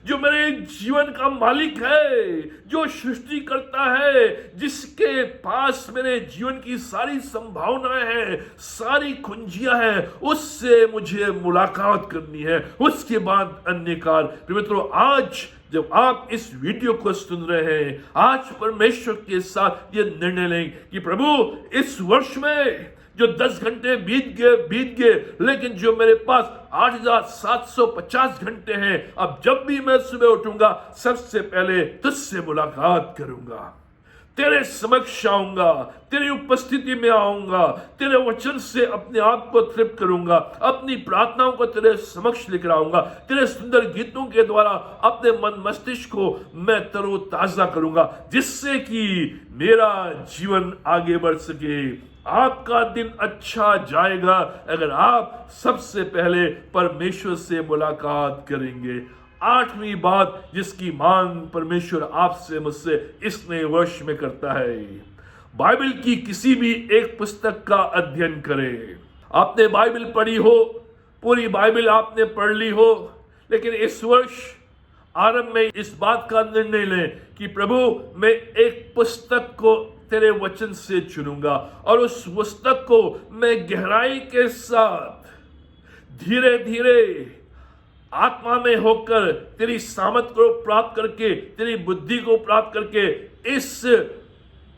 जो मेरे जीवन का मालिक है, जो सृष्टि करता है, जिसके पास मेरे जीवन की सारी संभावनाएं हैं, सारी कुंजियां हैं, उससे मुझे मुलाकात करनी है। उसके बाद अन्य कार्य। मित्रों, आज जब आप इस वीडियो को सुन रहे हैं, आज परमेश्वर के साथ ये निर्णय लें कि प्रभु, इस वर्ष में जो 10 घंटे बीत गए, लेकिन जो मेरे पास 8,750 घंटे हैं, अब जब भी मैं सुबह उठूंगा सबसे पहले तुझसे मुलाकात करूंगा, तेरे समक्ष आऊंगा, तेरी उपस्थिति में आऊंगा, तेरे वचन से अपने आप को तृप्त करूंगा, अपनी प्रार्थनाओं को तेरे समक्ष लेकर आऊंगा, तेरे सुंदर गीतों के द्वारा अपने मन मस्तिष्क को मैं तरोताजा करूंगा, जिससे कि मेरा जीवन आगे बढ़ सके। आपका दिन अच्छा जाएगा अगर आप सबसे पहले परमेश्वर से मुलाकात करेंगे। आठवीं बात जिसकी मांग परमेश्वर आपसे मुझसे इस नए वर्ष में करता है, बाइबल की किसी भी एक पुस्तक का अध्ययन करें। आपने बाइबल पढ़ी हो, पूरी बाइबल आपने पढ़ ली हो, लेकिन इस वर्ष आरंभ में इस बात का निर्णय लें कि प्रभु, मैं एक पुस्तक को तेरे वचन से चुनूंगा, और उस पुस्तक को मैं गहराई के साथ धीरे धीरे आत्मा में होकर, तेरी सामर्थ को प्राप्त करके, तेरी बुद्धि को प्राप्त करके, इस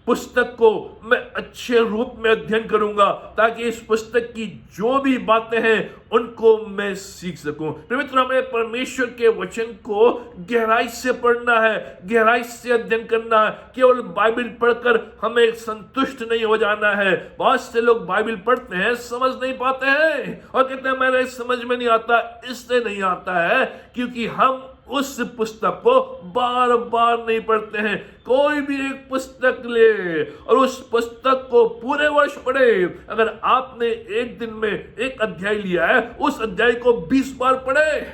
पुस्तक को मैं अच्छे रूप में अध्ययन करूंगा, ताकि इस पुस्तक की जो भी बातें हैं उनको मैं सीख सकूं। मित्र, हमें परमेश्वर के वचन को गहराई से पढ़ना है, गहराई से अध्ययन करना है। केवल बाइबल पढ़कर हमें संतुष्ट नहीं हो जाना है। बहुत से लोग बाइबल पढ़ते हैं, समझ नहीं पाते हैं और कहते हैं मेरे समझ में नहीं आता। इसलिए नहीं आता है क्योंकि हम उस पुस्तक को बार बार नहीं पढ़ते हैं। कोई भी एक पुस्तक ले और उस पुस्तक को पूरे वर्ष पढ़े। अगर आपने एक दिन में एक अध्याय लिया है, उस अध्याय को 20 बार पढ़े,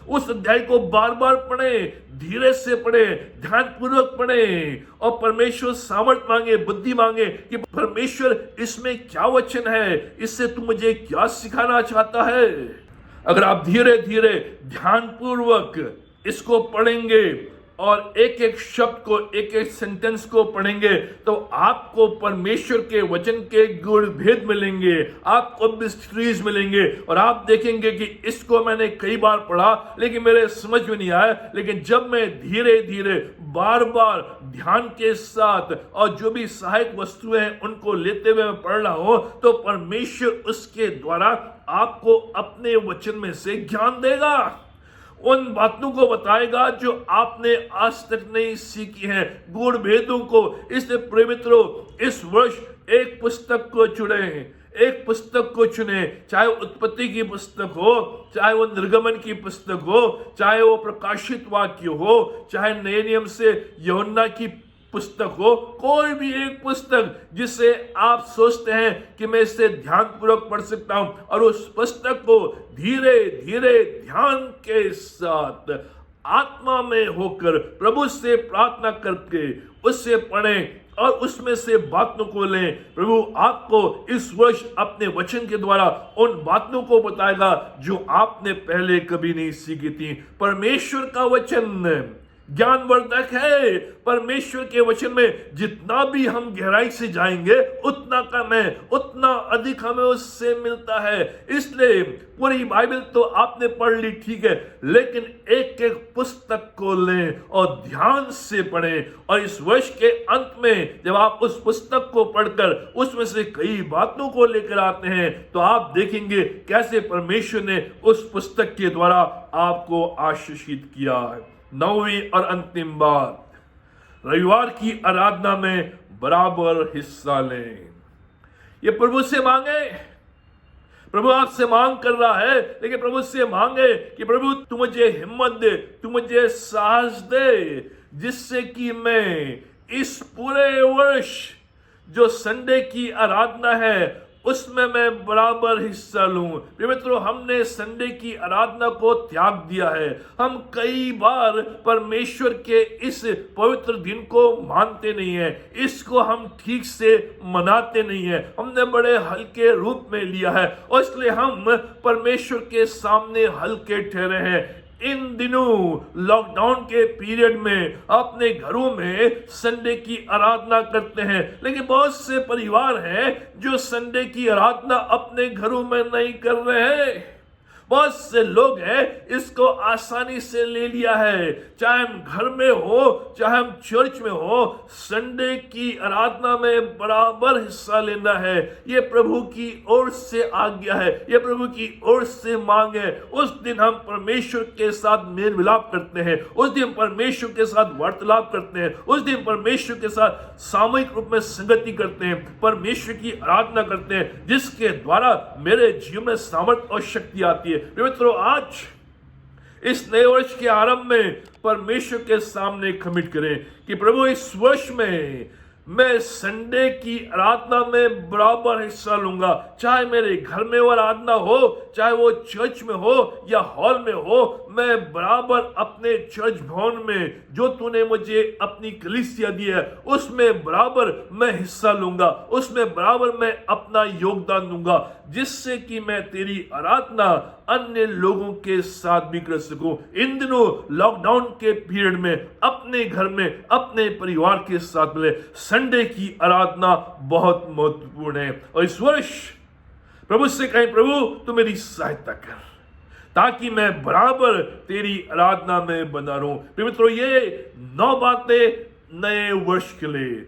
उस अध्याय को बार बार पढ़े, धीरे से पढ़े, ध्यानपूर्वक पढ़े और परमेश्वर सामर्थ मांगे, बुद्धि मांगे कि परमेश्वर इसमें क्या वचन है, इससे तू मुझे क्या सिखाना चाहता है। अगर आप धीरे धीरे ध्यानपूर्वक इसको पढ़ेंगे और एक एक शब्द को, एक एक सेंटेंस को पढ़ेंगे, तो आपको परमेश्वर के वचन के गुण भेद मिलेंगे, आपको मिस्ट्रीज मिलेंगे और आप देखेंगे कि इसको मैंने कई बार पढ़ा लेकिन मेरे समझ में नहीं आया। लेकिन जब मैं धीरे धीरे बार बार ध्यान के साथ और जो भी सहायक वस्तुएं हैं उनको लेते हुए मैं पढ़ रहा हूं, तो परमेश्वर उसके द्वारा आपको अपने वचन में से ज्ञान देगा, उन बातों को बताएगा जो आपने आज तक नहीं सीखी हैं, गुण भेदों को। इसलिए प्रिय मित्रों, इस वर्ष एक पुस्तक को चुने, एक पुस्तक को चुने, चाहे वो उत्पत्ति की पुस्तक हो, चाहे वो निर्गमन की पुस्तक हो, चाहे वो प्रकाशित वाक्य हो, चाहे नए नियम से यूहन्ना की पुस्तक हो, कोई भी एक पुस्तक जिसे आप सोचते हैं कि मैं इसे ध्यानपूर्वक पढ़ सकता हूं, और उस पुस्तक को धीरे धीरे ध्यान के साथ आत्मा में होकर प्रभु से प्रार्थना करके उससे पढ़ें और उसमें से बातों को लें। प्रभु आपको इस वर्ष अपने वचन के द्वारा उन बातों को बताएगा जो आपने पहले कभी नहीं सीखी थी। परमेश्वर का वचन ज्ञानवर्धक है। परमेश्वर के वचन में जितना भी हम गहराई से जाएंगे उतना कम है, उतना अधिक हमें उससे मिलता है। इसलिए पूरी बाइबल तो आपने पढ़ ली, ठीक है, लेकिन एक एक पुस्तक को लें और ध्यान से पढ़ें। और इस वर्ष के अंत में जब आप उस पुस्तक को पढ़कर उसमें से कई बातों को लेकर आते हैं, तो आप देखेंगे कैसे परमेश्वर ने उस पुस्तक के द्वारा आपको आशीषित किया है। 9वीं और अंतिम बात, रविवार की आराधना में बराबर हिस्सा लें। ये प्रभु से मांगे, प्रभु आपसे मांग कर रहा है, लेकिन प्रभु से मांगे कि प्रभु तू मुझे हिम्मत दे, तू मुझे साहस दे, जिससे कि मैं इस पूरे वर्ष जो संडे की आराधना है उसमें मैं बराबर हिस्सा लूं। मित्रों, हमने संडे की आराधना को त्याग दिया है। हम कई बार परमेश्वर के इस पवित्र दिन को मानते नहीं है, इसको हम ठीक से मनाते नहीं है, हमने बड़े हल्के रूप में लिया है और इसलिए हम परमेश्वर के सामने हल्के ठहरे हैं। इन दिनों लॉकडाउन के पीरियड में अपने घरों में संडे की आराधना करते हैं, लेकिन बहुत से परिवार हैं जो संडे की आराधना अपने घरों में नहीं कर रहे हैं। बहुत से लोग हैं इसको आसानी से ले लिया है, चाहे हम घर में हो चाहे हम चर्च में हो, संडे की आराधना में बराबर हिस्सा लेना है। ये प्रभु की ओर से आज्ञा है, ये प्रभु की ओर से मांग है। उस दिन हम परमेश्वर के साथ मेल मिलाप करते हैं, उस दिन परमेश्वर के साथ वार्तालाप करते हैं, उस दिन परमेश्वर के साथ सामूहिक रूप में संगति करते हैं, परमेश्वर की आराधना करते हैं, जिसके द्वारा मेरे जीवन में सामर्थ और शक्ति आती है। मित्रों, आज इस नए वर्ष के आरंभ में परमेश्वर के सामने कमिट करें कि प्रभु इस वर्ष में मैं संडे की आराधना में बराबर हिस्सा लूंगा, चाहे मेरे घर में वो आराधना हो, चाहे वो चर्च में हो या हॉल में हो, मैं बराबर अपने चर्च भवन में जो तूने मुझे अपनी कलीसिया दी है उसमें बराबर मैं हिस्सा लूंगा, उसमें बराबर मैं अपना योगदान दूंगा, जिससे कि मैं तेरी आराधना अन्य लोगों के साथ भी कर सकूं। इन दिनों लॉकडाउन के पीरियड में अपने घर में अपने परिवार के साथ मिले संडे की आराधना बहुत महत्वपूर्ण है। और इस वर्ष प्रभु से कहें, प्रभु तू मेरी सहायता कर ताकि मैं बराबर तेरी आराधना में बना रहूं। मित्रों, ये 9 बातें नए वर्ष के लिए,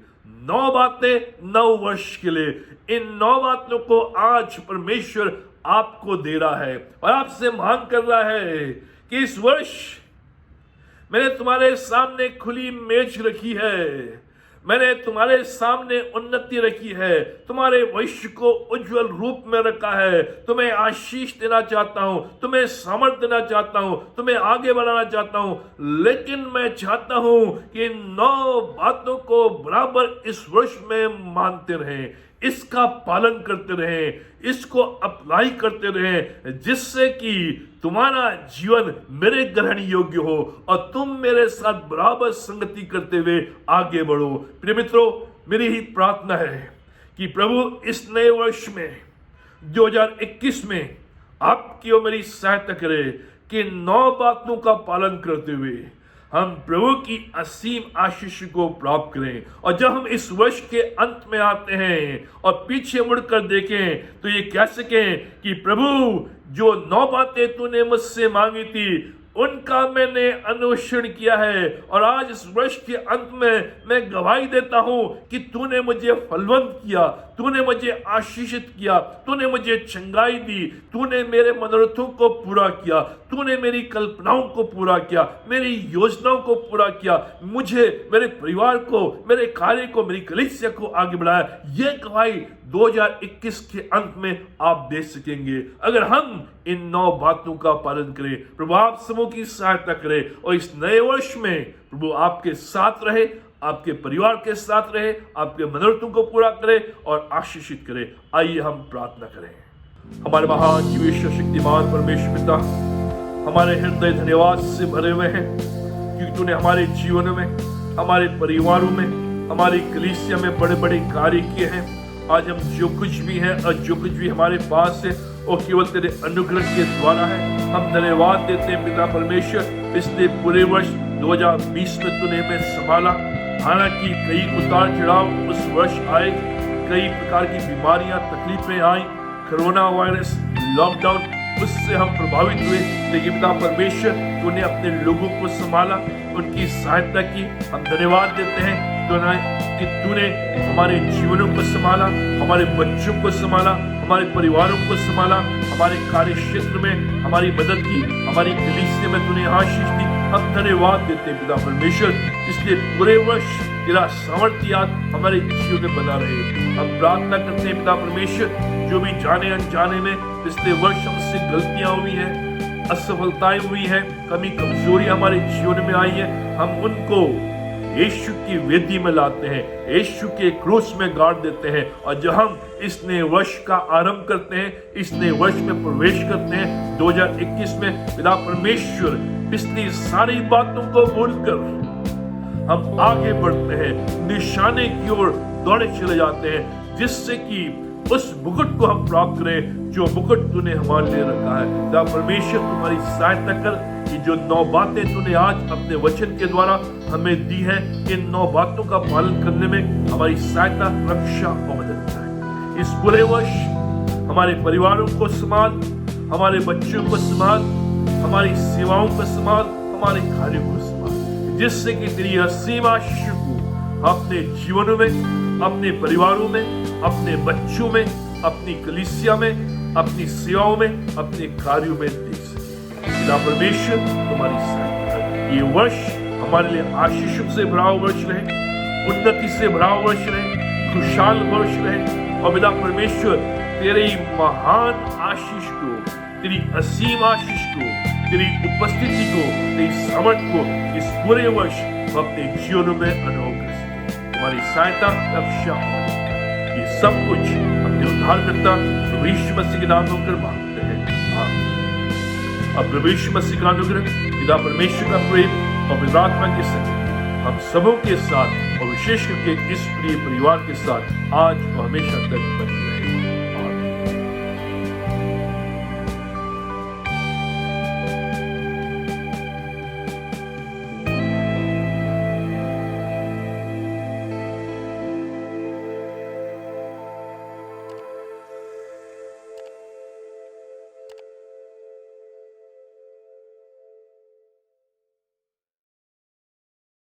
9 बातें 9 वर्ष के लिए, इन 9 बातों को आज परमेश्वर आपको दे रहा है और आपसे मांग कर रहा है कि इस वर्ष मैंने तुम्हारे सामने खुली मेज रखी है, मैंने तुम्हारे सामने उन्नति रखी है, तुम्हारे भविष्य को उज्जवल रूप में रखा है, तुम्हें आशीष देना चाहता हूं, तुम्हें सामर्थ देना चाहता हूं, तुम्हें आगे बढ़ाना चाहता हूं। लेकिन मैं चाहता हूं कि इन 9 बातों को बराबर इस वर्ष में मानते रहें, इसका पालन करते रहें, इसको अप्लाई करते रहें, जिससे कि तुम्हारा जीवन मेरे ग्रहण योग्य हो और तुम मेरे साथ बराबर संगति करते हुए आगे बढ़ो। प्रिय मित्रों, मेरी ही प्रार्थना है कि प्रभु इस नए वर्ष में 2021 में आपकी और मेरी सहायता करे कि 9 बातों का पालन करते हुए हम प्रभु की असीम आशीष को प्राप्त करें। और जब हम इस वर्ष के अंत में आते हैं और पीछे मुड़कर देखें तो ये कह सकें कि प्रभु जो 9 बातें तूने मुझसे मांगी थी उनका मैंने अनुसरण किया है और आज इस वर्ष के अंत में मैं गवाही देता हूं कि तूने मुझे फलवंत किया, तूने मुझे आशीषित किया, तूने मुझे चंगाई दी, तूने मेरे मनोरथों को पूरा किया, तूने मेरी कल्पनाओं को पूरा किया, मेरी योजनाओं को पूरा किया, मुझे, मेरे परिवार को, मेरे कार्य को, मेरी कलीसिया को आगे बढ़ाया। ये गवाही 2021 के अंत में आप दे सकेंगे अगर हम इन 9 बातों का पालन करें। प्रभु आप समूह की सहायता करें और इस नए वर्ष में प्रभु आपके साथ रहे, आपके परिवार के साथ रहे, आपके मनोरथों को पूरा करे और आशीषित करे। आइए हम प्रार्थना करें। हमारे महान जीवेश्वर शक्तिमान परमेश्वर पिता, हमारे हृदय धन्यवाद से भरे हुए हैं क्योंकि तूने हमारे जीवन में, हमारे परिवारों में, हमारी कलीसिया में बड़े बड़े कार्य किए हैं। आज हम जो कुछ भी हैं और जो कुछ भी हमारे पास है वो केवल तेरे अनुग्रह के द्वारा है। हम धन्यवाद देते हैं पिता परमेश्वर, पिछले पूरे वर्ष 2020 में तूने हमें संभाला। हालांकि कई उतार चढ़ाव उस वर्ष आए, कई प्रकार की बीमारियां, तकलीफें आई, कोरोना वायरस, लॉकडाउन, उससे हम प्रभावित हुए, लेकिन पिता परमेश्वर तूने अपने लोगों को संभाला, उनकी सहायता की। हम धन्यवाद देते हैं कि तूने हमारे जीवनों को संभाला, हमारे बच्चों को संभाला, हमारे परिवारों को संभाला, हमारे कार्य क्षेत्र में हमारी मदद की, हमारी कलीसिया में तूने आशीष दी। हम धन्यवाद देते हैं पिता परमेश्वर, इसलिए पूरे वर्ष तेरा सामर्थ्य हमारे जीवन में बना रहे। हम प्रार्थना करते हैं पिता परमेश्वर, जो भी जाने अनजाने में पिछले वर्ष हमसे गलतियां हुई है, असफलताएं हुई है, कमी कमजोरी हमारे जीवन में आई है, हम उनको यीशु की वेदी में लाते हैं, यीशु के क्रूस में गाड़ देते हैं। और जब हम इस नए वर्ष का आरंभ करते हैं, इस नए वर्ष में प्रवेश करते हैं 2021 में, पिता परमेश्वर पिछली सारी बातों को भूलकर हम आगे बढ़ते हैं, निशाने की ओर दौड़े चले जाते हैं, जिससे कि उस मुकुट को हम प्राप्त करें जो मुकुट तूने हमारे लिए रखा है। पिता परमेश्वर तुम्हारी सहायता कर कि जो 9 बातें तूने आज अपने वचन के द्वारा हमें दी है, इन 9 बातों का पालन करने में हमारी सहायता, रक्षा और मदद करें। इस पूरे वर्ष हमारे परिवारों को संभाल, हमारे बच्चों को संभाल, हमारी सेवाओं को संभाल, हमारे कार्यों को संभाल, जिससे कि तेरी असीम आशीष को अपने जीवनों में, अपने परिवारों में, अपने बच्चों में, अपनी कलीसिया में, अपनी सेवाओं में, अपने कार्यों में देख सके। पिता परमेश्वर तुम्हारी सहायता, ये वर्ष हमारे लिए आशीषों से भरा हुआ वर्ष रहे, उन्नति से भरा हुआ वर्ष रहे, खुशहाल वर्ष रहे। और पिता परमेश्वर तेरे महान आशीष को, तेरी असीम आशीष को, तेरी उपस्थिति को, तेरी समर्थ को इस पूरे वर्ष अपने जीवनों में अनुभव कर सके। तुम्हारी सहायता, रक्षा, ये सब कुछ अपने उद्धारकर्ता प्रभु यीशु मसीह के नाम में होकर मांगते हैं, आमीन। अब प्रभु यीशु मसीह का अनुग्रह, पिता परमेश्वर का प्रेम और पवित्र आत्मा के संग हम सबों के साथ और विशेष करके इस प्रिय परिवार के साथ आज और हमेशा तक बने।